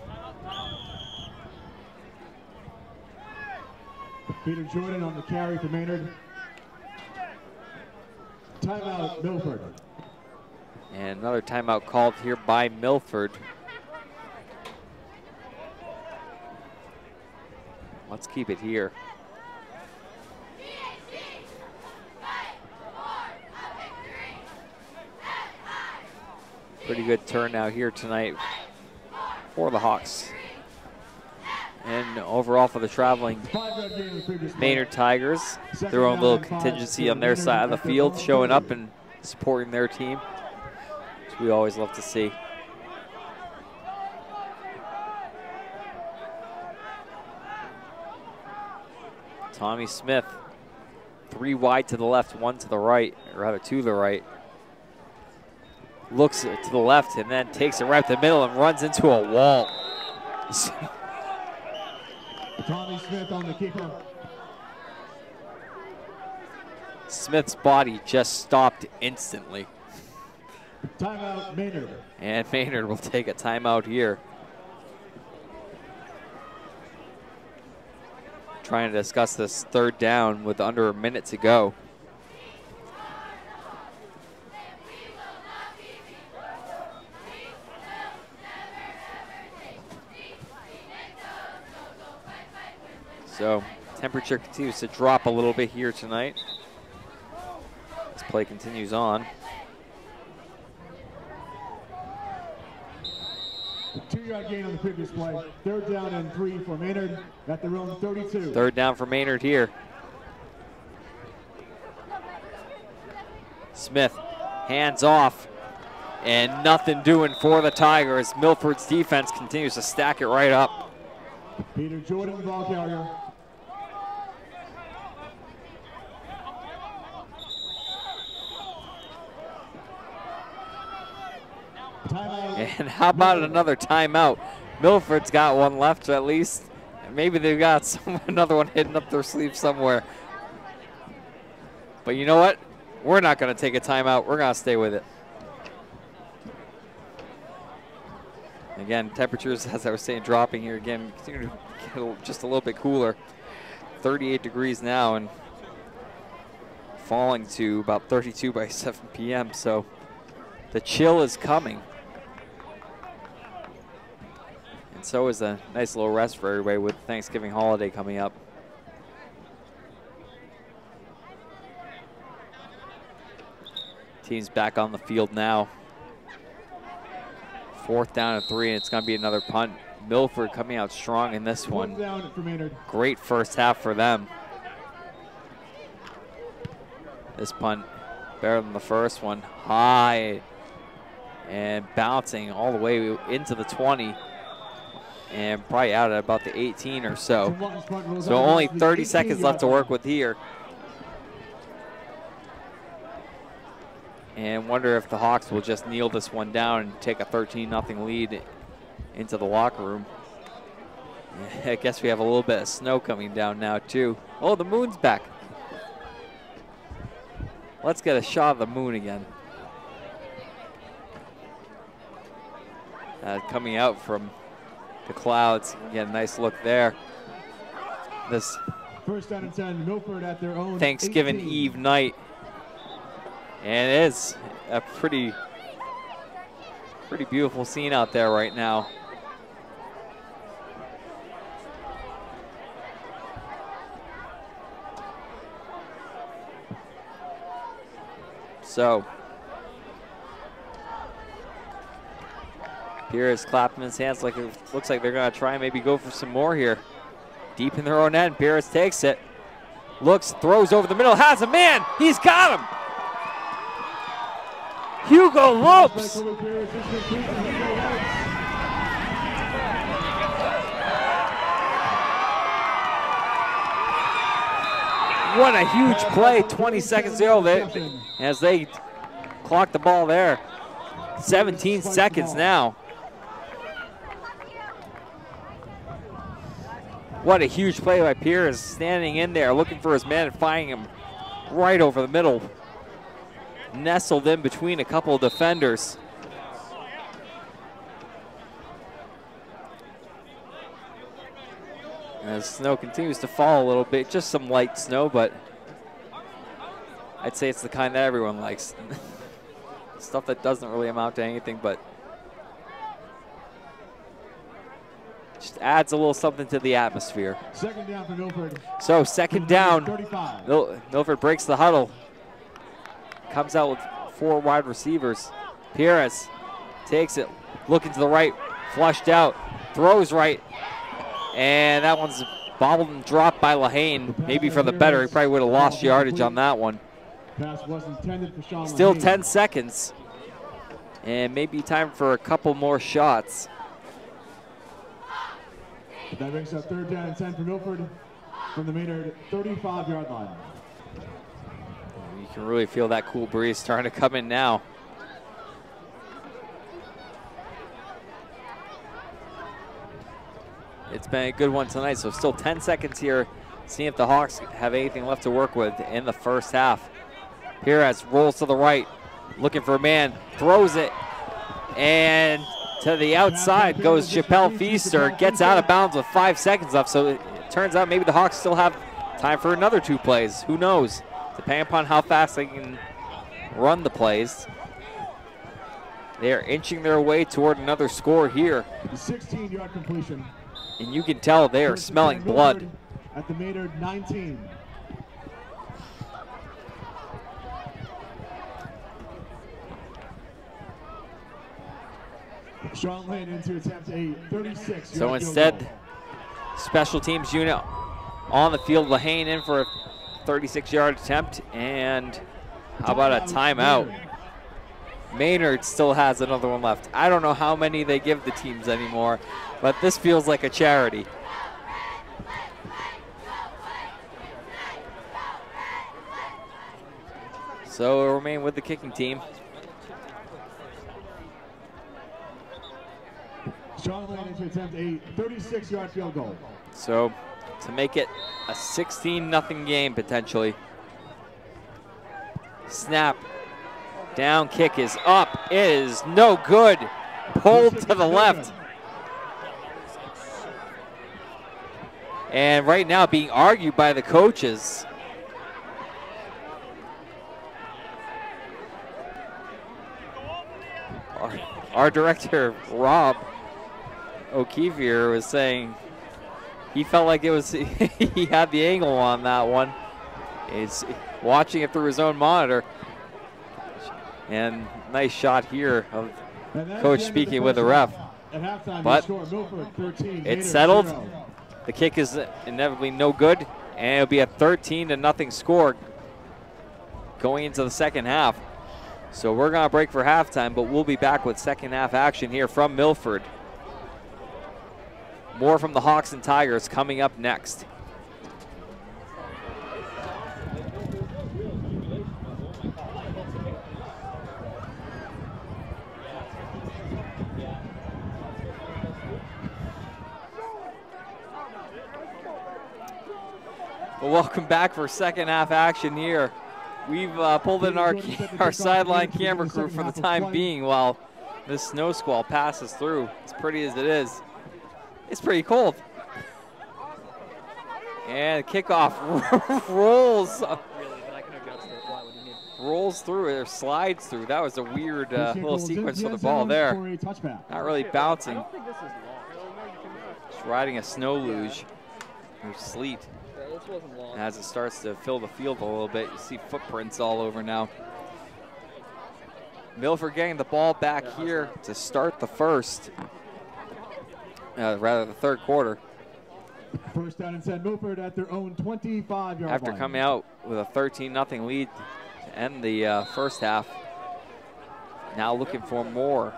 Peter Jordan on the carry for Maynard. Timeout, Milford. And another timeout called here by Milford. Let's keep it here. Pretty good turnout here tonight for the Hawks. And overall for the traveling Maynard Tigers, their own little contingency on their side of the field, showing up and supporting their team, which we always love to see. Tommy Smith, 3 wide to the left, 1 to the right, or rather 2 to the right. Looks to the left and then takes it right up the middle and runs into a wall. Tommy Smith on the keeper. Smith's body just stopped instantly. Timeout, Maynard. And Maynard will take a timeout here. Trying to discuss this 3rd down with under a minute to go. So temperature continues to drop a little bit here tonight. This play continues on. 2-yard gain on the previous play. 3rd down and 3 for Maynard at their own 32. 3rd down for Maynard here. Smith, hands off, and nothing doing for the Tigers. Milford's defense continues to stack it right up. Peter Jordan, ball carrier. And how about another timeout? Milford's got one left at least. Maybe they've got another one hidden up their sleeve somewhere. But you know what? We're not going to take a timeout. We're going to stay with it. Again, temperatures, as I was saying, dropping here again. Continue to get just a little bit cooler. 38 degrees now and falling to about 32 by 7 p.m. So the chill is coming. And so is a nice little rest for everybody with Thanksgiving holiday coming up. Team's back on the field now. 4th down and 3, and it's going to be another punt. Milford coming out strong in this one. Down for Maynard. Great first half for them. This punt better than the first one. High and bouncing all the way into the 20 and probably out at about the 18 or so. So only 30 seconds left to work with here. And wonder if the Hawks will just kneel this one down and take a 13-0 lead into the locker room. I guess we have a little bit of snow coming down now too. Oh, the moon's back. Let's get a shot of the moon again. Coming out from the clouds. Get a nice look there. This 1st down and 10, Milford at their own Thanksgiving 18. Eve night. And it is a pretty beautiful scene out there right now. So here is clapping his hands like it looks like they're going to try and maybe go for some more here. Deep in their own end, Pierce takes it. Looks, throws over the middle, has a man. He's got him. Hugo Lopes. What a huge play, 20 seconds to go as they clock the ball there. 17 seconds now. What a huge play by Pierce, standing in there, looking for his man and finding him right over the middle. Nestled in between a couple of defenders. As snow continues to fall a little bit, just some light snow, but I'd say it's the kind that everyone likes. Stuff that doesn't really amount to anything, but just adds a little something to the atmosphere. 2nd down for Milford. So 2nd down, 35. Milford breaks the huddle. Comes out with 4 wide receivers. Perez takes it, looking to the right, flushed out, throws right, and that one's bobbled and dropped by Lahane. Maybe for the better, he probably would have lost yardage on that one. Pass was intended for Sean Still Lahane. 10 seconds, and maybe time for a couple more shots. That brings up 3rd down and 10 for Milford from the Maynard 35-yard line. You can really feel that cool breeze starting to come in now. It's been a good one tonight, so still 10 seconds here. Seeing if the Hawks have anything left to work with in the first half. Perez rolls to the right, looking for a man, throws it, and to the outside goes Chappelle Feaster, gets out of bounds with 5 seconds left, so it turns out maybe the Hawks still have time for another 2 plays. Who knows? Depending upon how fast they can run the plays. They are inching their way toward another score here. 16-yard completion. And you can tell they are smelling blood. at the Maynard 19. Sean Lane in to attempt a 36. So instead, special teams unit on the field. Lahane in for a 36-yard attempt, and how about a timeout? Maynard still has another one left. I don't know how many they give the teams anymore, but this feels like a charity. So it'll remain with the kicking team. Sean Lane to attempt a 36-yard field goal. So to make it a 16-0 game potentially. Snap. Down kick is up. It is no good. Pulled to the left. And right now being argued by the coaches. Our director, Rob O'Keefe here, was saying he felt like it was he had the angle on that one. He's watching it through his own monitor. And nice shot here of coach speaking with the ref. But it's settled. The kick is inevitably no good, and it'll be a 13-0 score going into the second half. So we're going to break for halftime, but we'll be back with second half action here from Milford. More from the Hawks and Tigers coming up next. Well, welcome back for second half action here. We've pulled in our sideline camera crew for the time being while this snow squall passes through. As pretty as it is, it's pretty cold. And kickoff rolls through, or slides through. That was a weird little sequence for the ball there. Not really bouncing. Just riding a snow luge or sleet. As it starts to fill the field a little bit, you see footprints all over now. Milford getting the ball back here to start the first, rather the third quarter. First down and 10, Milford at their own 25-yard line. After coming out with a 13-0 lead to end the first half, now looking for more.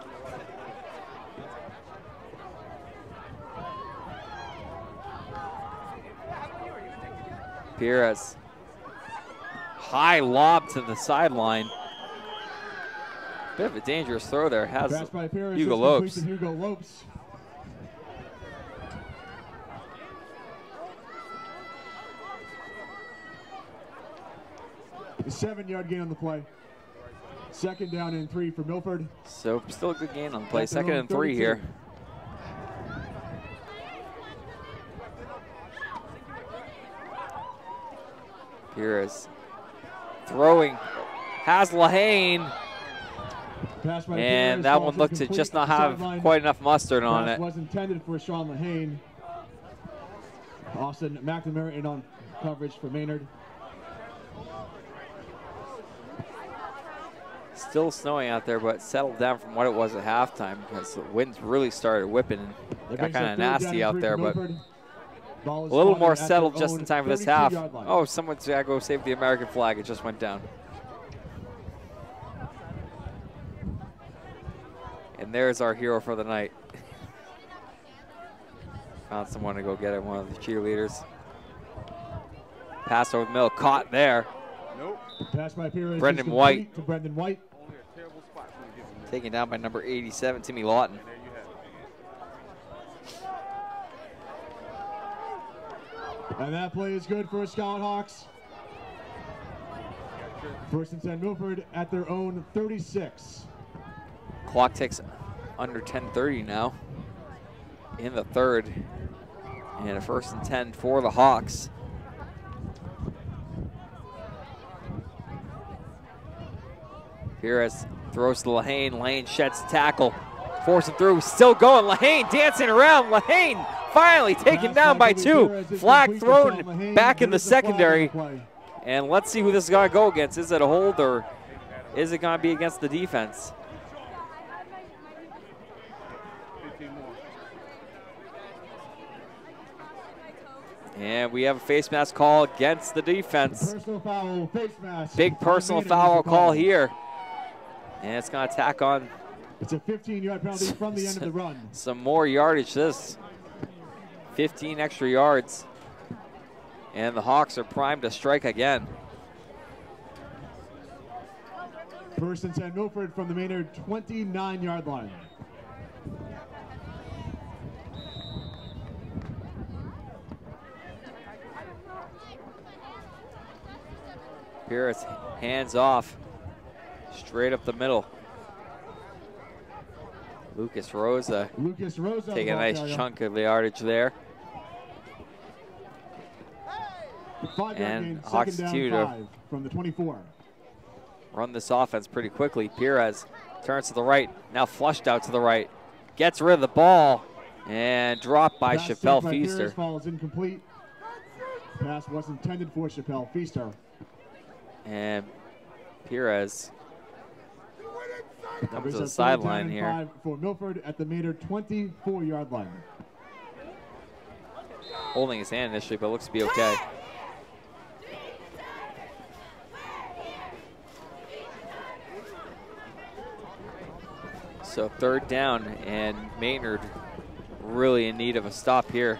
Perez, high lob to the sideline. Bit of a dangerous throw there. Has Hugo Lopes. A 7-yard gain on the play. Second down and 3 for Milford. So still a good gain on the play. Second and 3 here. Perez throwing, has Lahane, and that one looked to just not have quite enough mustard on it. Was intended for Sean Lahane. Austin McNamara in on coverage for Maynard. Still snowing out there, but settled down from what it was at halftime because the winds really started whipping and got kind of nasty out there, but a little more settled just in time for this half. Oh, someone's got to go save the American flag. It just went down. And there's our hero for the night. Found someone to go get it, one of the cheerleaders. Pass over the middle, caught there. Nope. Pass by Perez. Brendan White. To Brendan White. Taken down by number 87, Timmy Lawton. And that play is good for Scarlet Hawks. First and 10, Milford at their own 36. Clock ticks under 10:30 now in the third. And a first and 10 for the Hawks. Perez throws to Lahane. Lane sheds tackle. Forcing through. Still going. Lahane dancing around. Lahane Finally taken down by 2. Flag thrown back in the secondary. And let's see who this is going to go against. Is it a hold or is it going to be against the defense? And we have a face mask call against the defense. Personal foul, face mask. Big personal foul call here. And it's going to tack on. It's a 15-yard penalty from the end of the run. Some more yardage this. 15 extra yards. And the Hawks are primed to strike again. First and 10, Milford from the Maynard 29-yard line. Pierce hands off, straight up the middle. Lucas Rosa taking a nice chunk of the yardage there. And Hawks 2 to from the 24. Run this offense pretty quickly. Perez turns to the right, now flushed out to the right. Gets rid of the ball and dropped by Chappelle Feaster. Perez falls incomplete. Pass was intended for Chappelle Feaster. And Perez comes to the sideline here. For Milford at the Maynard 24-yard line. Holding his hand initially, but looks to be okay. So 3rd down, and Maynard really in need of a stop here.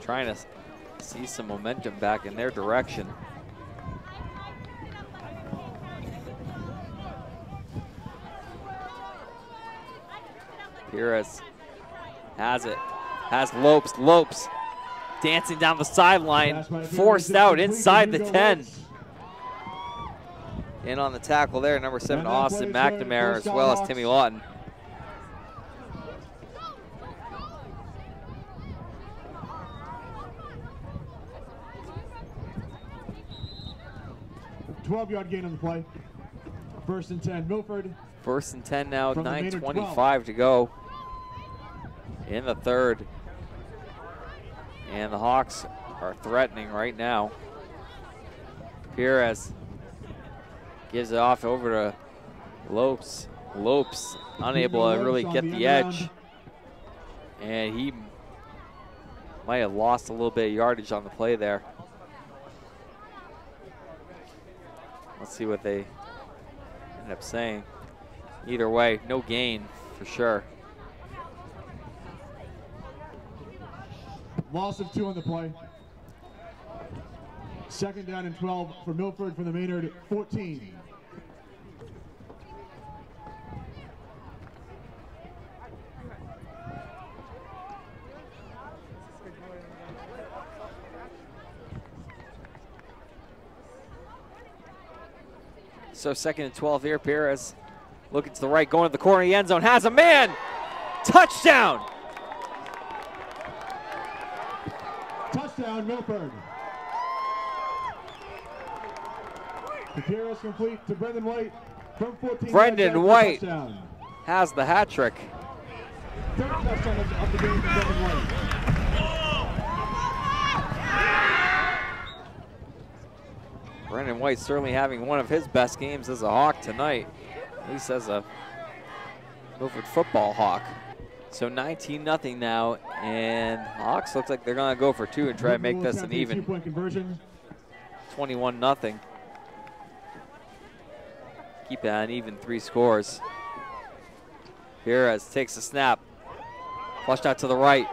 Trying to see some momentum back in their direction. Perez has it, has Lopes dancing down the sideline, forced out inside the 10. In on the tackle there, number 7, Austin McNamara, as well as Timmy Lawton. A 12-yard gain on the play. First and 10, Milford. First and 10 now, 9:25 to go in the 3rd. And the Hawks are threatening right now. Perez gives it off over to Lopes. Lopes unable to really get the edge. And he might have lost a little bit of yardage on the play there. Let's see what they end up saying. Either way, no gain for sure. Loss of 2 on the play. 2nd down and 12 for Milford from the Maynard 14. So 2nd and 12 here. Perez looking to the right, going to the corner of the end zone, has a man. Touchdown. Touchdown, Milford. The carry is complete to Brendan White from 14. Brendan White has the hat trick. 3rd touchdown of the game for Brendan White. Brendan White certainly having one of his best games as a Hawk tonight, at least as a Milford football Hawk. So 19-0 now, and Hawks looks like they're going to go for 2 and try to make this an even 21-0. Keep it on even 3 scores. Perez takes a snap, flushed out to the right,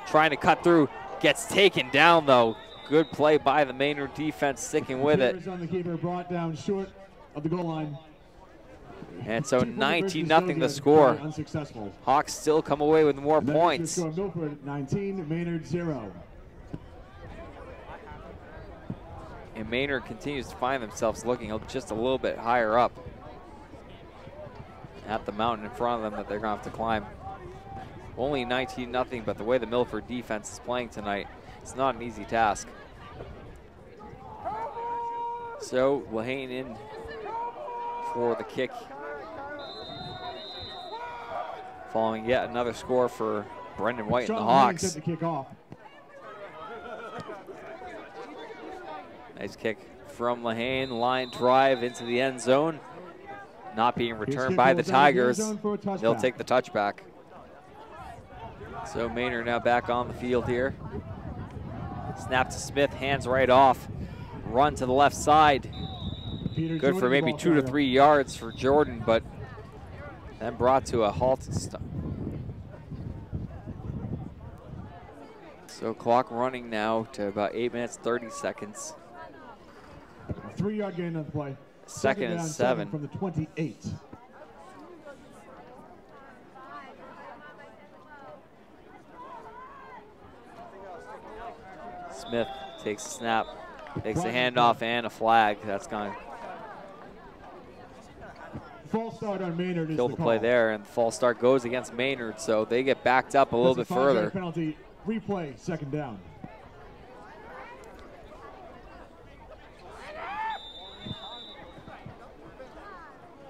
trying to cut through, gets taken down though. Good play by the Maynard defense, sticking with it. On the keeper, brought down short of the goal line. And so 19-0 the score. Unsuccessful. Hawks still come away with more points. Milford 19, Maynard 0. And Maynard continues to find themselves looking just a little bit higher up at the mountain in front of them that they're going to have to climb. Only 19-0, but the way the Milford defense is playing tonight, it's not an easy task. So Lahane in for the kick. Following yet another score for Brendan White and the Sean Lane Hawks. set to kick off. Nice kick from Lehane, line drive into the end zone. Not being returned by the Tigers. They'll take the touchback. So Maynard now back on the field here. Snap to Smith, hands right off. Run to the left side. Good for maybe 2 to 3 yards for Jordan, but then brought to a halted stop. So clock running now to about 8 minutes, 30 seconds. A 3-yard gain on the play. Second and 7. From the 28. Smith takes a snap, takes a handoff and a flag. That's going to False start on Maynard is kill the play there, and the false start goes against Maynard, so they get backed up a little bit further. Penalty, replay, second down.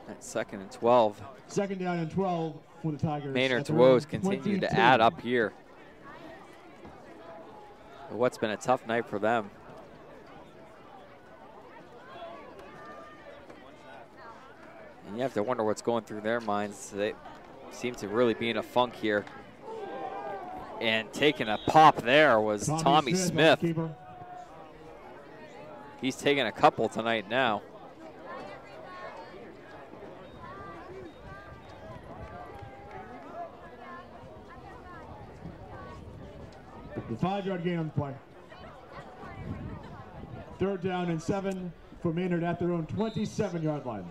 That's 2nd and 12. Second down and 12 for the Tigers. Maynard's woes continue to add up here. What's been a tough night for them. And you have to wonder what's going through their minds. They seem to really be in a funk here. And taking a pop there was Tommy Smith. He's taking a couple tonight now. The 5-yard gain on the play. Third down and 7 for Maynard at their own 27-yard line.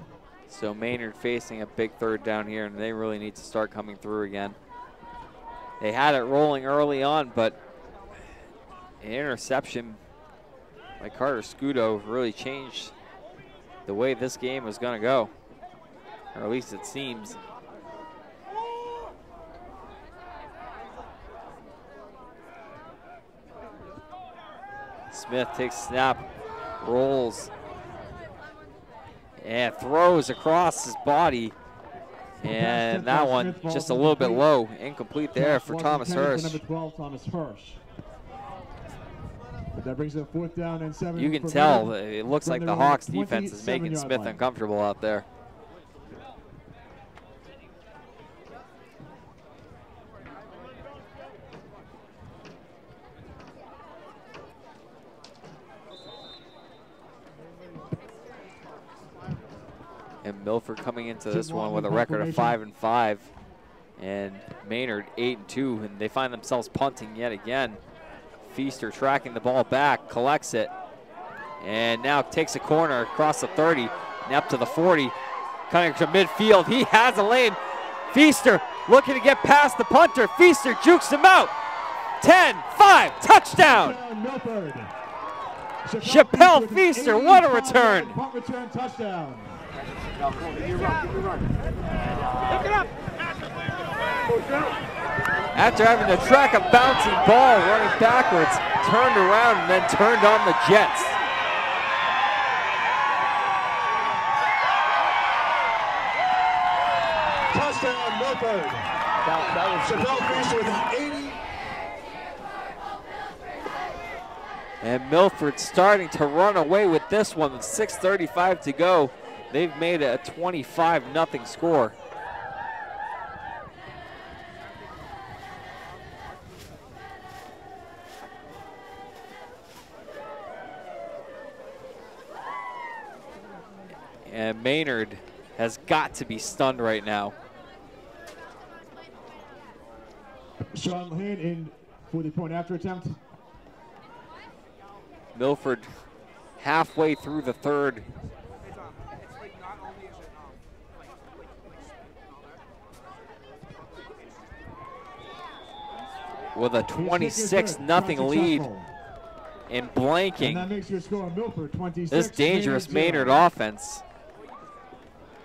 So Maynard facing a big third down here, and they really need to start coming through again. They had it rolling early on, but an interception by Carter Scudo really changed the way this game was going to go, or at least it seems. Smith takes snap, rolls, and throws across his body. And that one just a little bit low, incomplete there for Thomas Hirsch. Number 12, Thomas Hirsch. That brings it 4th down and 7. You can tell it looks like the Hawks defense is making Smith uncomfortable out there. And Milford coming into this one with a record of 5-5, and Maynard 8-2, and they find themselves punting yet again. Feaster tracking the ball back, collects it, and now takes a corner across the 30, and up to the 40, coming to midfield. He has a lane. Feaster looking to get past the punter. Feaster jukes him out. 10-5, touchdown. Chappelle Feaster, what a return. Punt return touchdown. After having to track a bouncing ball running backwards, turned around and then turned on the Jets. Touchdown, Milford. That was Chappelle Feaster with an 80. And Milford starting to run away with this one with 6:35 to go. They've made it a 25-0 score. And Maynard has got to be stunned right now. Sean Lehane in for the point after attempt. Milford halfway through the third. With a 26-0 lead in blanking And that makes your score Milford 26, this dangerous Maynard offense.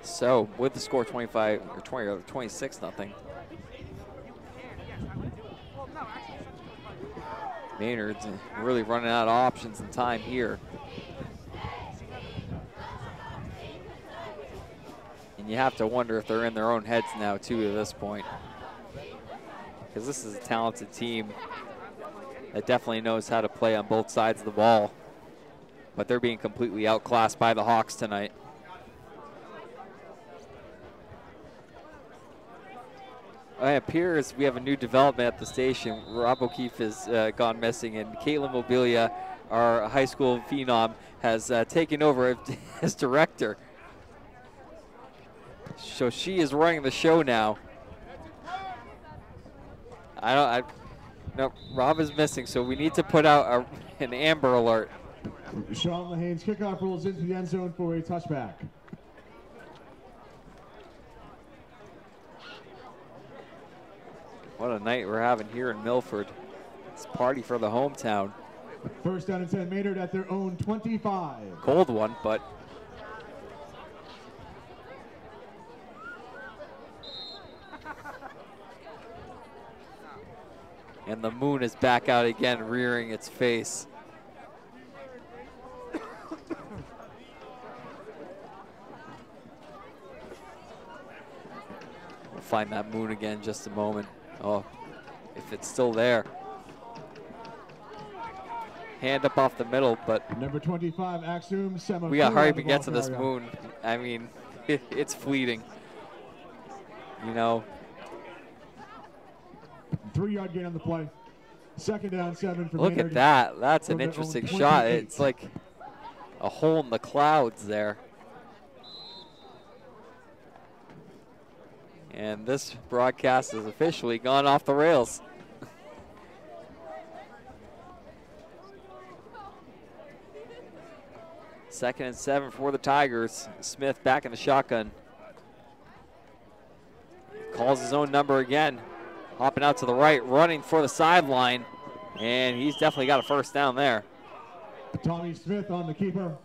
So with the score 25 or 20 or 26-0. Maynard's really running out of options and time here. And you have to wonder if they're in their own heads now too at this point. because this is a talented team that definitely knows how to play on both sides of the ball. But they're being completely outclassed by the Hawks tonight. It appears we have a new development at the station. Rob O'Keefe has gone missing, and Caitlin Mobilia, our high school phenom, has taken over as director. So she is running the show now. No, Rob is missing, so we need to put out an Amber Alert. Sean Lahane's kickoff rolls into the end zone for a touchback. What a night we're having here in Milford. It's a party for the hometown. First down and 10, Maynard at their own 25. Cold one, but and the moon is back out again, rearing its face. We'll find that moon again in just a moment. Oh, if it's still there. Hand up off the middle, but number 25, Axum Sema. We got to hurry up and get to this moon. I mean, it's fleeting. You know. 3-yard gain on the play. Second down, 7 for Look Maynard. at that. That's an interesting shot. It's like a hole in the clouds there. And this broadcast has officially gone off the rails. Second and 7 for the Tigers. Smith back in the shotgun. Calls his own number again. Hopping out to the right, running for the sideline. And he's definitely got a first down there. Tommy Smith on the keeper.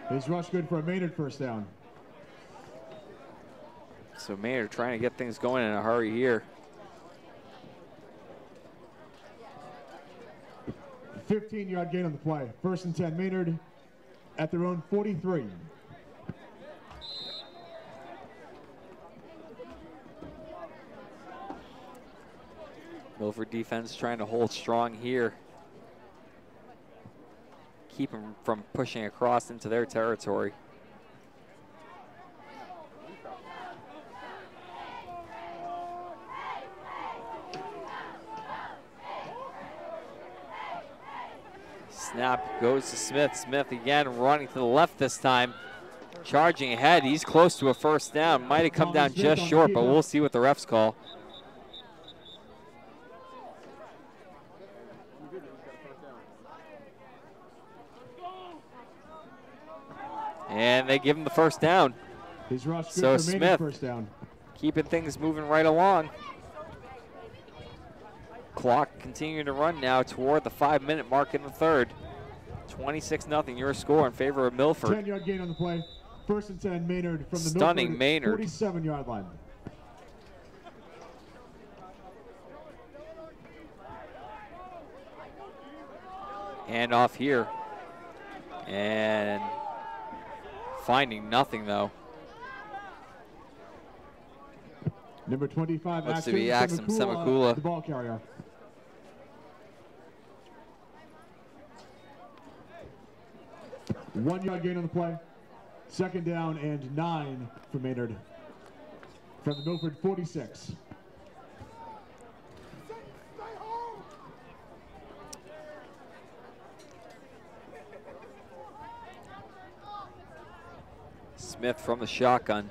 His rush good for a Maynard first down. So Maynard trying to get things going in a hurry here. 15-yard gain on the play. First and 10, Maynard at their own 43. Milford defense trying to hold strong here. Keep them from pushing across into their territory. Snap goes to Smith. Smith again running to the left this time. Charging ahead. He's close to a first down. Might have come down just short, but we'll see what the refs call. And they give him the first down. So Smith first down. Keeping things moving right along. Clock continuing to run now toward the 5-minute mark in the third. 26-0 your score in favor of Milford. 10-yard gain on the play. First and 10, Maynard from the Stunning Maynard. 47-yard line. Hand off here. And finding nothing though. Number 25, looks to be Axum Semakula. The ball carrier. One-yard gain on the play. Second down and 9 for Maynard from the Milford 46. Smith from the shotgun.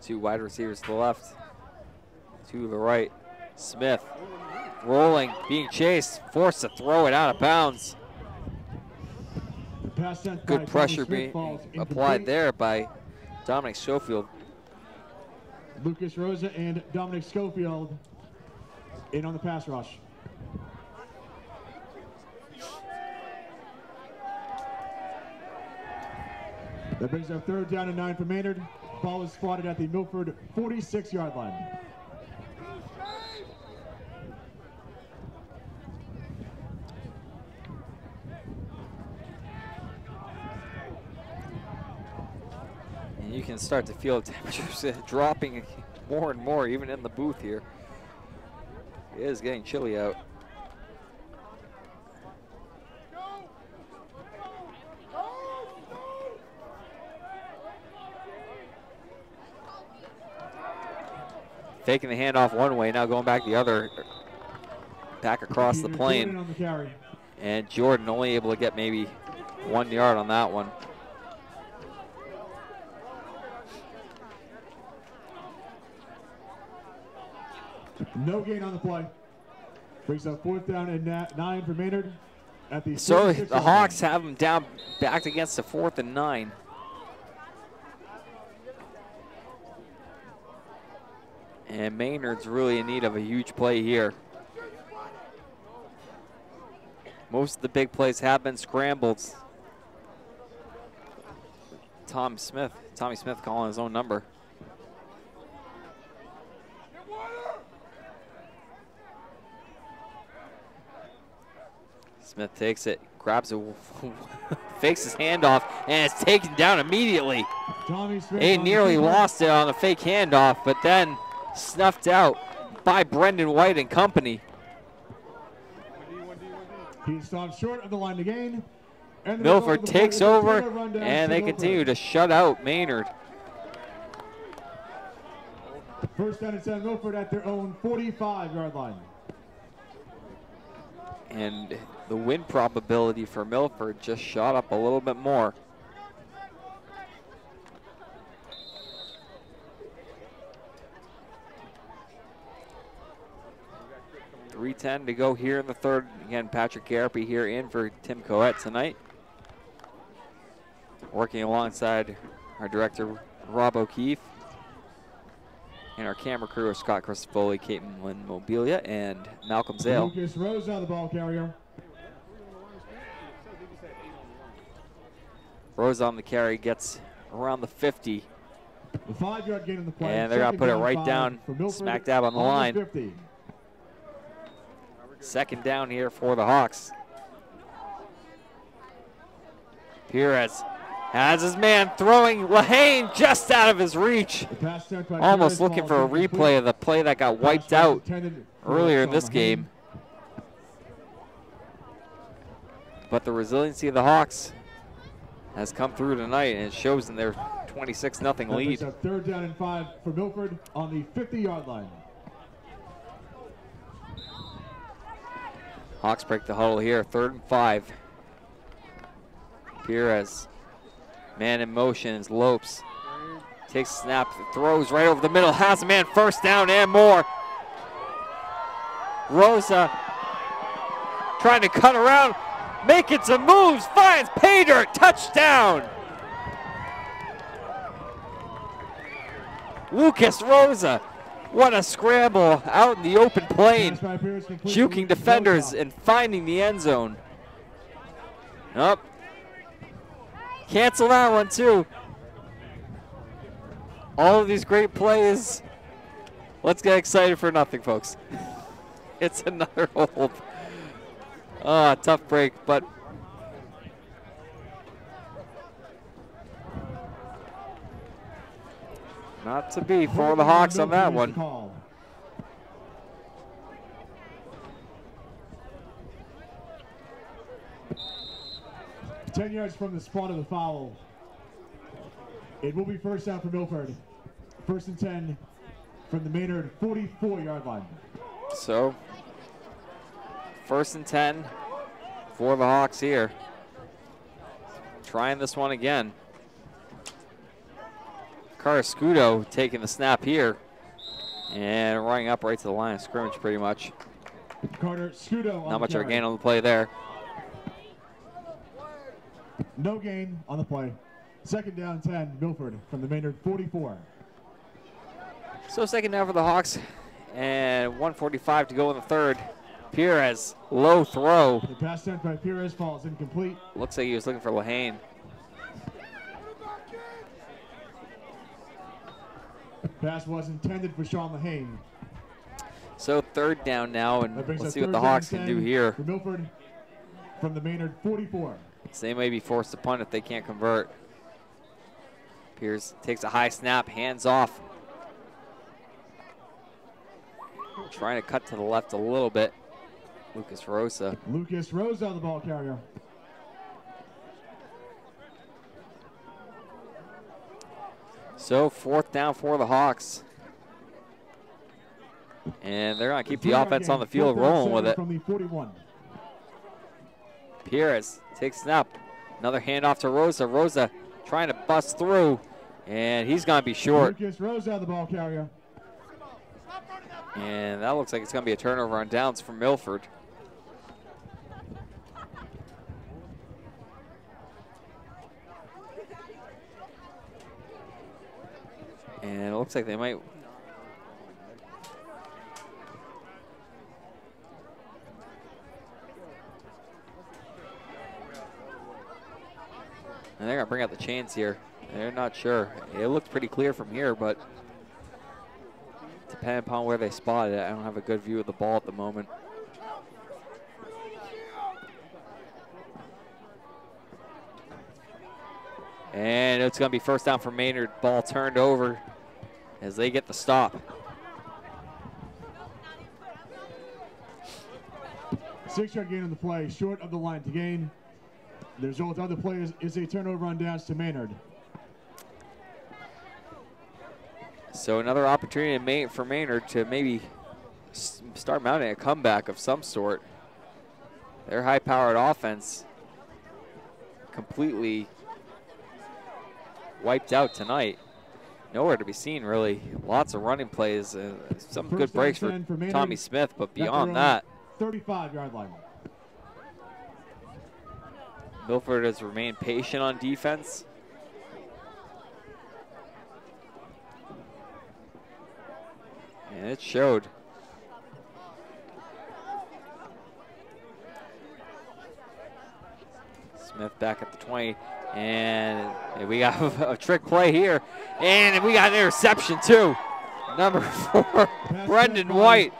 2 wide receivers to the left, 2 to the right. Smith rolling, being chased, forced to throw it out of bounds. Good pressure being applied there by Dominic Schofield. Lucas Rosa and Dominic Schofield in on the pass rush. That brings up third down and 9 for Maynard. Ball is spotted at the Milford 46-yard line. And you can start to feel temperatures dropping more and more, even in the booth here. It is getting chilly out. Taking the handoff one way, now going back the other, back across the plane. And Jordan only able to get maybe 1 yard on that one. No gain on the play. Brings up 4th down and 9 for Maynard at the. So the Hawks have them down back against the 4th and 9. And Maynard's really in need of a huge play here. Most of the big plays have been scrambles. Tommy Smith calling his own number. Smith takes it, grabs it, fakes his handoff, and it's taken down immediately. He nearly lost it on a fake handoff, but then snuffed out by Brendan White and company. He stopped short of the line to gain. And Milford takes over, and they continue to shut out Maynard. First down and 10, Milford at their own 45-yard line. And the win probability for Milford just shot up a little bit more. .310 to go here in the third. Again, Patrick Garapi here in for Tim Coet tonight. Working alongside our director, Rob O'Keefe. And our camera crew are Scott Christofoli, Caitlin Mobilia, and Malcolm Zale. Lucas Rose on the ball carrier. Rose on the carry, gets around the 50. The 5-yard gain in the play. And they're going to put it right down, smack dab on the line. 50. Second down here for the Hawks. Perez has his man throwing. Lehane just out of his reach. Almost looking for a replay of the play that got wiped out earlier in this game. But the resiliency of the Hawks has come through tonight, and it shows in their 26-0 lead. Third down and 5 for Milford on the 50-yard line. Hawks break the huddle here, 3rd and 5. Perez, man in motion, is Lopes. Takes a snap, throws right over the middle, has a man first down and more. Rosa trying to cut around, making some moves, finds pay dirt, touchdown. Lucas Rosa, what a scramble out in the open plane, juking defenders and finding the end zone. Up. Cancel that one too. All of these great plays. Let's get excited for nothing, folks. It's another hold. Tough break, but not to be for the Hawks on that one. 10 yards from the spot of the foul. It will be first down for Milford. 1st and 10 from the Maynard 44-yard line. So, 1st and 10 for the Hawks here. Trying this one again. Carrascudo taking the snap here and running up right to the line of scrimmage pretty much. Carter Scudo. Not much of a gain on the play there. No gain on the play. 2nd down 10, Milford from the Maynard 44. So 2nd down for the Hawks and 1:45 to go in the 3rd. Perez, low throw. The pass sent by Perez falls incomplete. Looks like he was looking for Lehane. Pass was intended for Sean Lehane. So 3rd down now, and let's see what the Hawks can do here. For Milford from the Maynard 44. So they may be forced to punt if they can't convert. Pierce takes a high snap, hands off. Trying to cut to the left a little bit. Lucas Rosa. Lucas Rosa, the ball carrier. So 4th down for the Hawks. And they're going to keep the offense on the field rolling with it. From the 41. Pires takes snap. Another handoff to Rosa. Rosa trying to bust through. And he's going to be short. Lucas Rosa, the ball carrier. And that looks like it's going to be a turnover on downs for Milford. And it looks like they might. And they're going to bring out the chains here. They're not sure. It looks pretty clear from here, but depending upon where they spot it, I don't have a good view of the ball at the moment. And it's going to be 1st down for Maynard. Ball turned over as they get the stop. 6-yard gain on the play, short of the line to gain. The result of the play is a turnover on downs to Maynard. So another opportunity for Maynard to maybe start mounting a comeback of some sort. Their high-powered offense completely wiped out tonight. Nowhere to be seen, really. Lots of running plays, some good breaks for Tommy Smith, but beyond that, 35-yard line. Milford has remained patient on defense. And it showed. Smith back at the 20. And we got a trick play here. And we got an interception too. Number 4, Brendan White.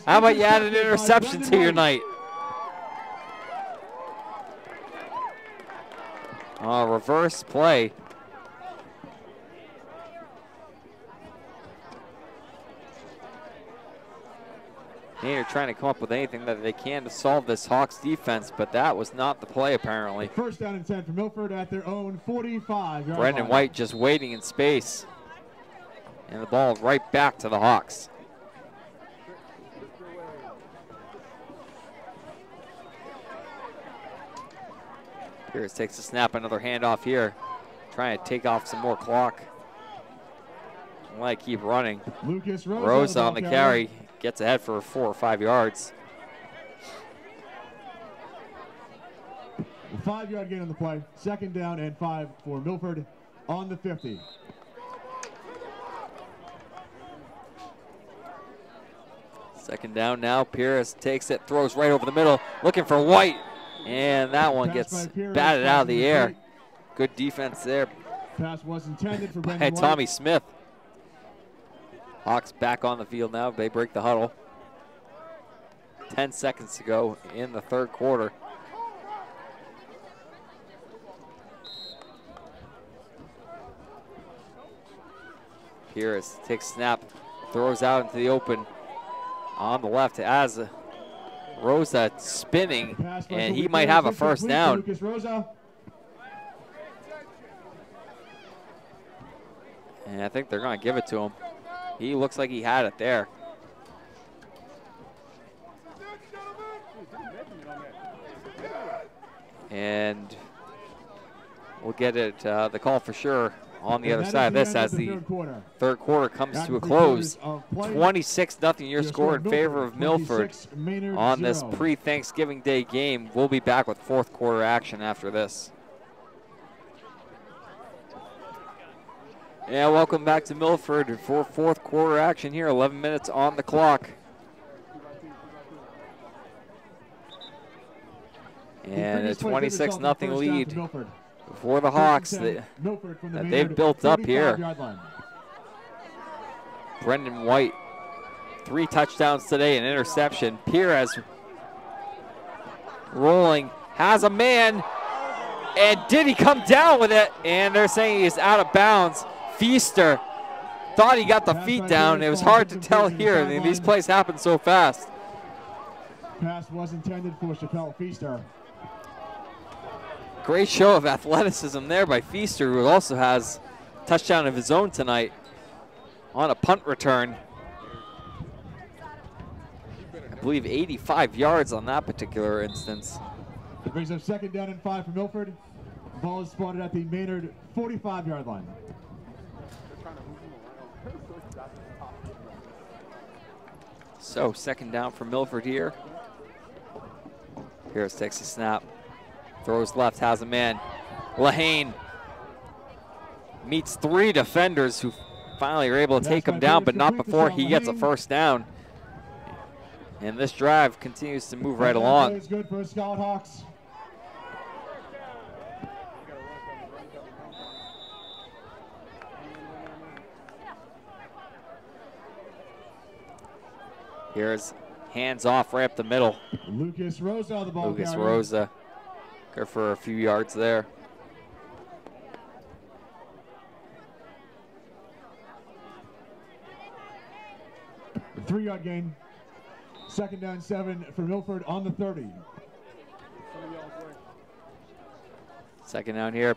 How about you add an interception to your night? Reverse play. Maynard trying to come up with anything that they can to solve this Hawks defense, but that was not the play apparently. 1st down and 10 for Milford at their own 45-yard Brendan line. White just waiting in space. And the ball right back to the Hawks. Pierce takes a snap, another handoff here. Trying to take off some more clock. Might keep running. Lucas Rosa on the carry. Gets ahead for 4 or 5 yards. 5-yard gain on the play. 2nd down and 5 for Milford on the 50. Second down now. Pierce takes it, throws right over the middle, looking for White. And that one gets batted out of the air. Good defense there. Pass was intended for by Tommy Smith. Hawks back on the field now. They break the huddle. 10 seconds to go in the 3rd quarter. Pierce takes snap, throws out into the open on the left as Rosa spinning, and he might have a 1st down. And I think they're going to give it to him. He looks like he had it there. And we'll get it, the call for sure on the other side of this as the 3rd quarter comes to a close. 26-0 your score in favor of Milford on this pre-Thanksgiving Day game. We'll be back with 4th quarter action after this. Yeah, welcome back to Milford for 4th quarter action here. 11 minutes on the clock. And a 26-0 lead for the Hawks that they've built up here. Brendan White, 3 touchdowns today, an interception. Pires rolling, has a man, and did he come down with it? And they're saying he's out of bounds. Feaster thought he got the feet down. It was hard to tell here. I mean, these plays happen so fast. Pass was intended for Chappelle Feaster. Great show of athleticism there by Feaster, who also has a touchdown of his own tonight on a punt return. I believe 85 yards on that particular instance. It brings up 2nd down and 5 for Milford. Ball is spotted at the Maynard 45-yard line. So 2nd down for Milford here. Harris takes a snap. Throws left, has a man. Lehane meets 3 defenders who finally are able to take him down, but not before he gets a first down. And this drive continues to move right along. It's good for Scarlet Hawks. Here's hands off right up the middle. Lucas Rosa, the ball Lucas carrier. Rosa, go for a few yards there. A 3-yard gain. 2nd down 7 for Milford on the 30. 2nd down here.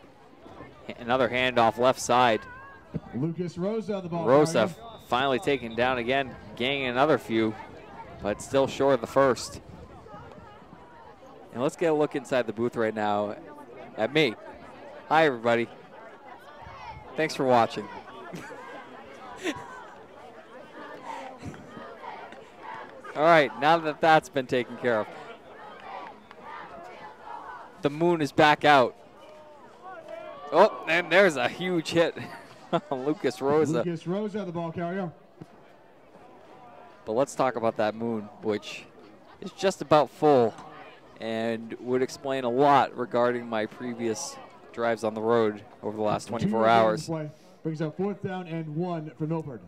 Another handoff left side. Lucas Rosa, the ball Rosa carrier. finally taken down again, gaining another few, but still short of the first. And let's get a look inside the booth right now at me. Hi, everybody. Thanks for watching. All right, now that that's been taken care of, the moon is back out. Oh, and there's a huge hit on Lucas Rosa. Lucas Rosa, the ball carrier. But let's talk about that moon, which is just about full and would explain a lot regarding my previous drives on the road over the last 24 hours. Play. Brings up 4th down and 1 for Milford.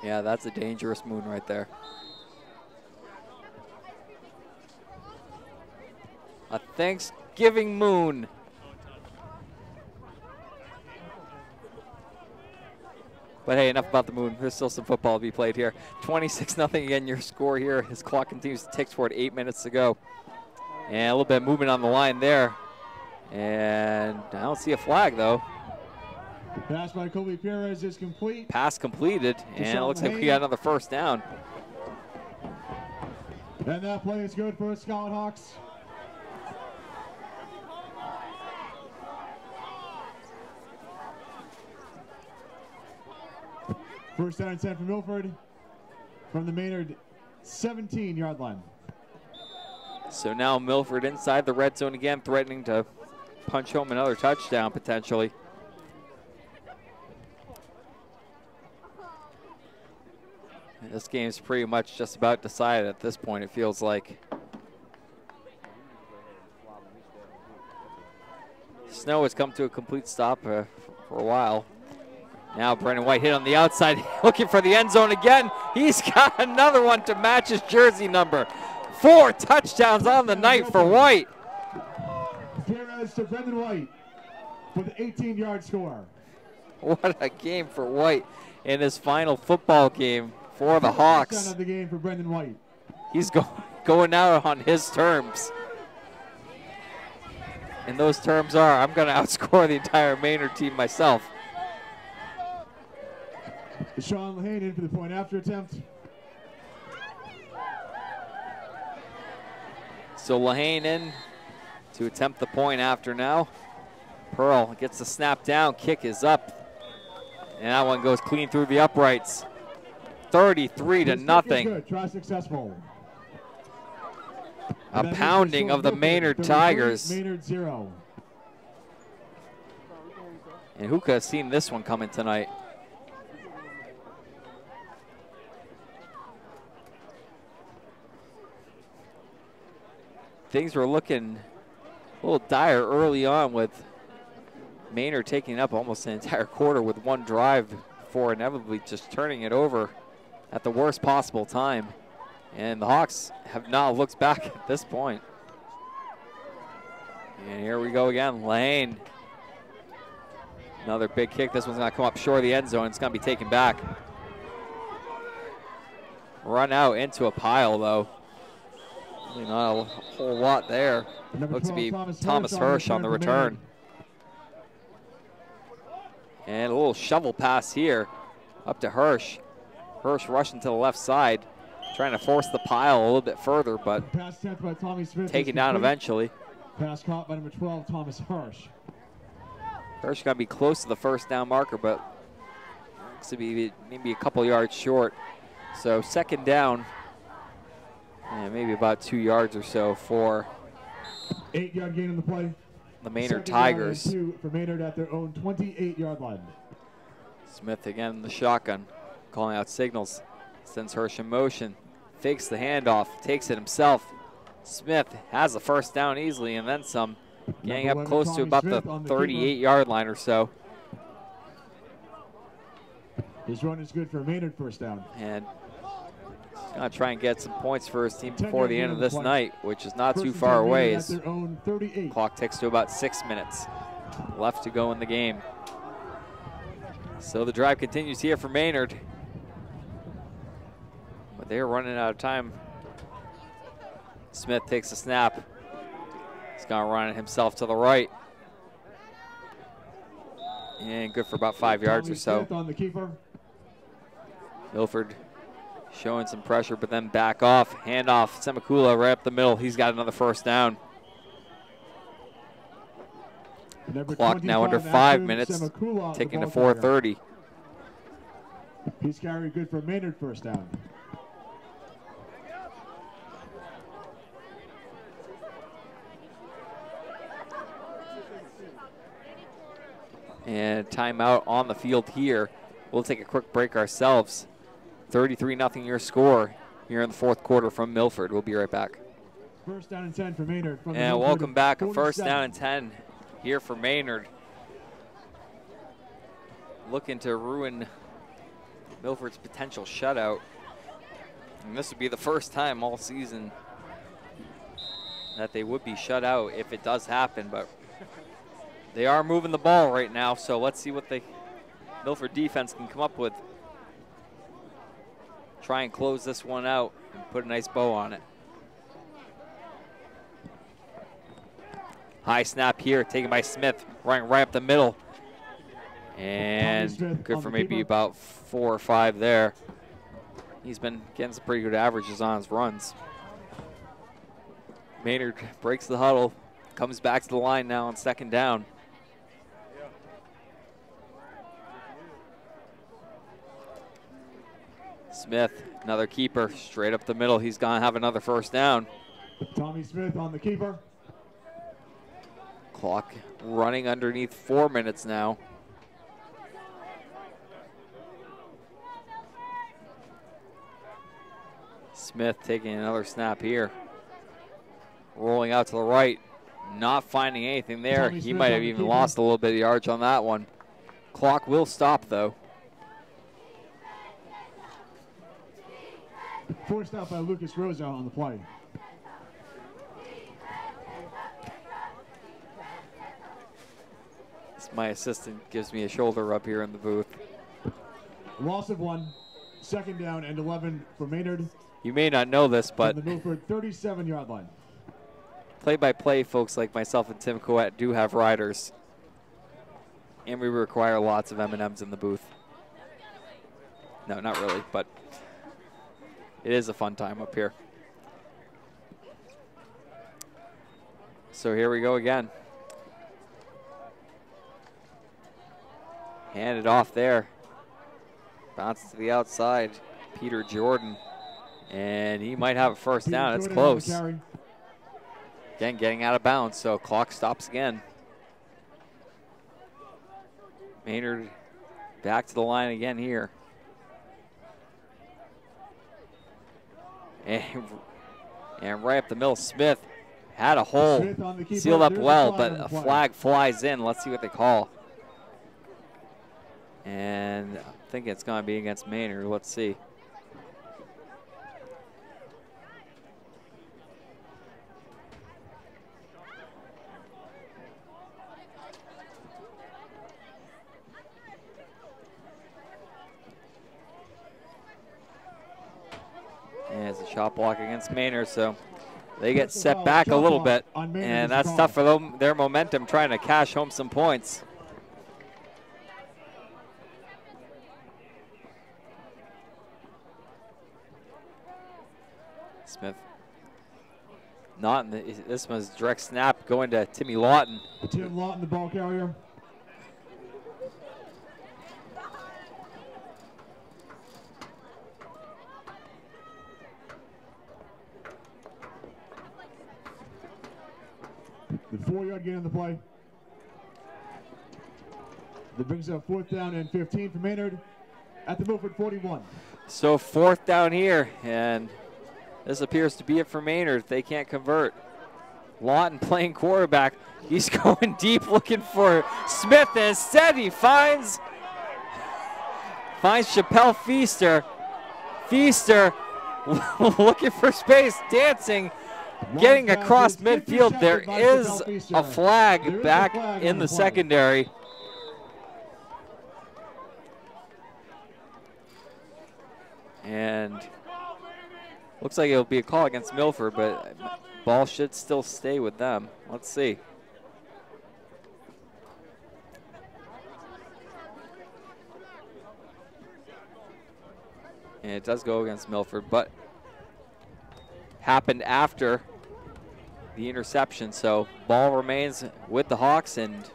Yeah, that's a dangerous moon right there. A Thanksgiving moon. But hey, enough about the moon. There's still some football to be played here. 26-0 again, your score here. His clock continues to tick toward 8 minutes to go. And a little bit of movement on the line there. And I don't see a flag, though. Pass by Colby Perez is complete. Pass completed, and it looks like we got another first down. And that play is good for Scarlet Hawks. First down and 10 for Milford from the Maynard 17-yard line. So now Milford inside the red zone again, threatening to punch home another touchdown potentially. This game's pretty much just about decided at this point, it feels like. Snow has come to a complete stop for a while. Now Brendan White hit on the outside, looking for the end zone again. He's got another one to match his jersey number. 4 touchdowns on the night for White. Perez to Brendan White with an 18-yard score. What a game for White in his final football game for the Hawks. Touchdown of the game for Brendan White. He's going out on his terms. And those terms are, I'm going to outscore the entire Maynard team myself. Sean Lehane in for the point after attempt. So Lehane in to attempt the point after now. Pearl gets the snap down, kick is up. And that one goes clean through the uprights. 33-0. Good. Try successful. A pounding of the Maynard Tigers. Maynard 0. And who could have seen this one coming tonight? Things were looking a little dire early on with Maynard taking up almost an entire quarter with one drive before inevitably just turning it over at the worst possible time. And the Hawks have not looked back at this point. And here we go again, Lane. Another big kick. This one's going to come up short of the end zone. It's going to be taken back. Run out into a pile, though. Really not a whole lot there. Looks to be Thomas Hirsch on the return. And a little shovel pass here up to Hirsch. Hirsch rushing to the left side, trying to force the pile a little bit further, but taken down eventually. Pass caught by number 12, Thomas Hirsch. Hirsch got to be close to the first down marker, but looks to be maybe a couple yards short. So second down, and maybe about 2 yards or so for 8-yard gain on the play. The Maynard Tigers. Two for Maynard at their own 28-yard line. Smith again in the shotgun, calling out signals. Sends Hirsch in motion, fakes the handoff, takes it himself. Smith has the first down easily and then some, getting up close to about the 38-yard line or so. His run is good for Maynard first down. And he's going to try and get some points for his team before the end of this night, which is not too far away. As clock ticks to about 6 minutes left to go in the game. So the drive continues here for Maynard. But they're running out of time. Smith takes a snap. He's going to run it himself to the right. And good for about 5 yards or so. On the keeper. Milford showing some pressure, but then back off. Handoff, Semakula right up the middle. He's got another first down. Clock now under 5 minutes, ticking to 4:30. He's carried good for Maynard first down. And timeout on the field here. We'll take a quick break ourselves. 33-0 your score here in the fourth quarter from Milford. We'll be right back. First down and 10 for Maynard. And welcome back. A first down and 10 here for Maynard. Looking to ruin Milford's potential shutout. And this would be the first time all season that they would be shut out if it does happen, but they are moving the ball right now, so let's see what the Milford defense can come up with. Try and close this one out and put a nice bow on it. High snap here, taken by Smith, running right up the middle. And good for maybe about 4 or 5 there. He's been getting some pretty good averages on his runs. Maynard breaks the huddle, comes back to the line now on second down. Smith, another keeper, straight up the middle. He's going to have another first down. Tommy Smith on the keeper. Clock running underneath 4 minutes now. Smith taking another snap here. Rolling out to the right, not finding anything there. He might have even lost a little bit of yards on that one. Clock will stop though. Forced out by Lucas Rosa on the play. My assistant gives me a shoulder rub here in the booth. Loss of 1, second down and 11 for Maynard. You may not know this, but the Milford 37-yard line. Play-by-play folks like myself and Tim Coette do have riders, and we require lots of M&Ms in the booth. No, not really, but it is a fun time up here. So here we go again. Handed off there. Bounce to the outside. Peter Jordan. And he might have a first down. It's close. Again, getting out of bounds, so clock stops again. Maynard back to the line again here. And right up the middle, Smith had a hole. Sealed up well, but a flag flies in. Let's see what they call. And I think it's going to be against Maynard. Let's see. Shot block against Maynard, so they get set back a little bit, and that's tough for them, their momentum trying to cash home some points. Smith, not in the, this was direct snap going to Timmy Lawton. Tim Lawton, the ball carrier. The 4-yard gain on the play. That brings up 4th down and 15 for Maynard at the Milford 41. So 4th down here, and this appears to be it for Maynard. They can't convert. Lawton playing quarterback. He's going deep looking for Smith, and instead he finds Chappelle Feaster. Feaster looking for space, dancing, getting across midfield. There is a flag back in the secondary. And looks like it'll be a call against Milford, but ball should still stay with them. Let's see. And it does go against Milford, but happened after the interception, so ball remains with the Hawks, and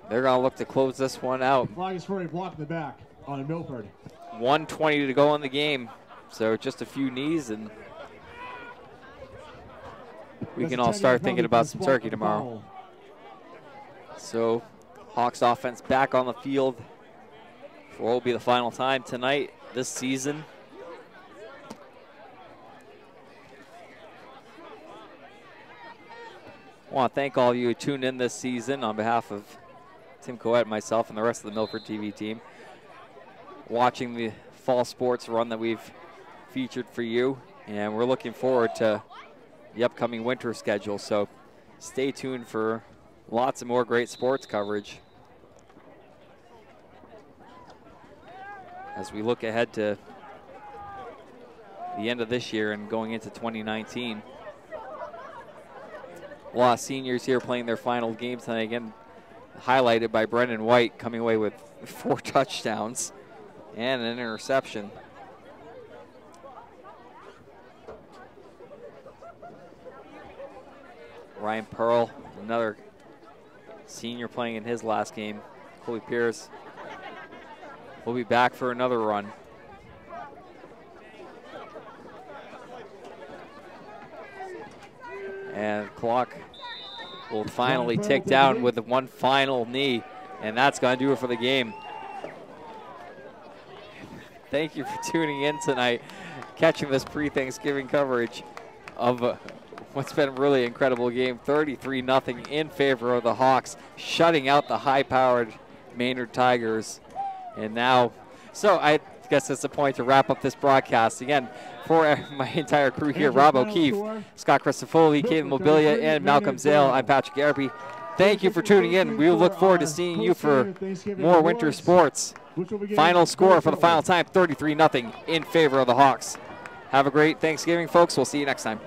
they're going to look to close this one out. Flag is for a block in the back on Milford. 1:20 to go in the game, so just a few knees, and we can all start thinking about some turkey tomorrow. So Hawks offense back on the field for what will be the final time tonight this season. I want to thank all of you who tuned in this season on behalf of Tim Coet, myself, and the rest of the Milford TV team, watching the fall sports run that we've featured for you, and we're looking forward to the upcoming winter schedule, so stay tuned for lots of more great sports coverage as we look ahead to the end of this year and going into 2019. A lot of seniors here playing their final game tonight, again highlighted by Brendan White coming away with 4 touchdowns and an interception. Ryan Pearl, another senior playing in his last game. Coley Pierce will be back for another run. And clock will finally tick down with one final knee, and that's going to do it for the game. Thank you for tuning in tonight, catching this pre-Thanksgiving coverage of what's been a really incredible game. 33-0 in favor of the Hawks, shutting out the high-powered Maynard Tigers. And now, so I guess it's the point to wrap up this broadcast. Again, for my entire crew here, Rob O'Keefe, Scott Christofoli, Kate Mobilia, and Malcolm Zale, I'm Patrick Garby. Thank you for tuning in. We look forward to seeing you for more winter sports. Final score for the final time, 33-0 in favor of the Hawks. Have a great Thanksgiving, folks. We'll see you next time.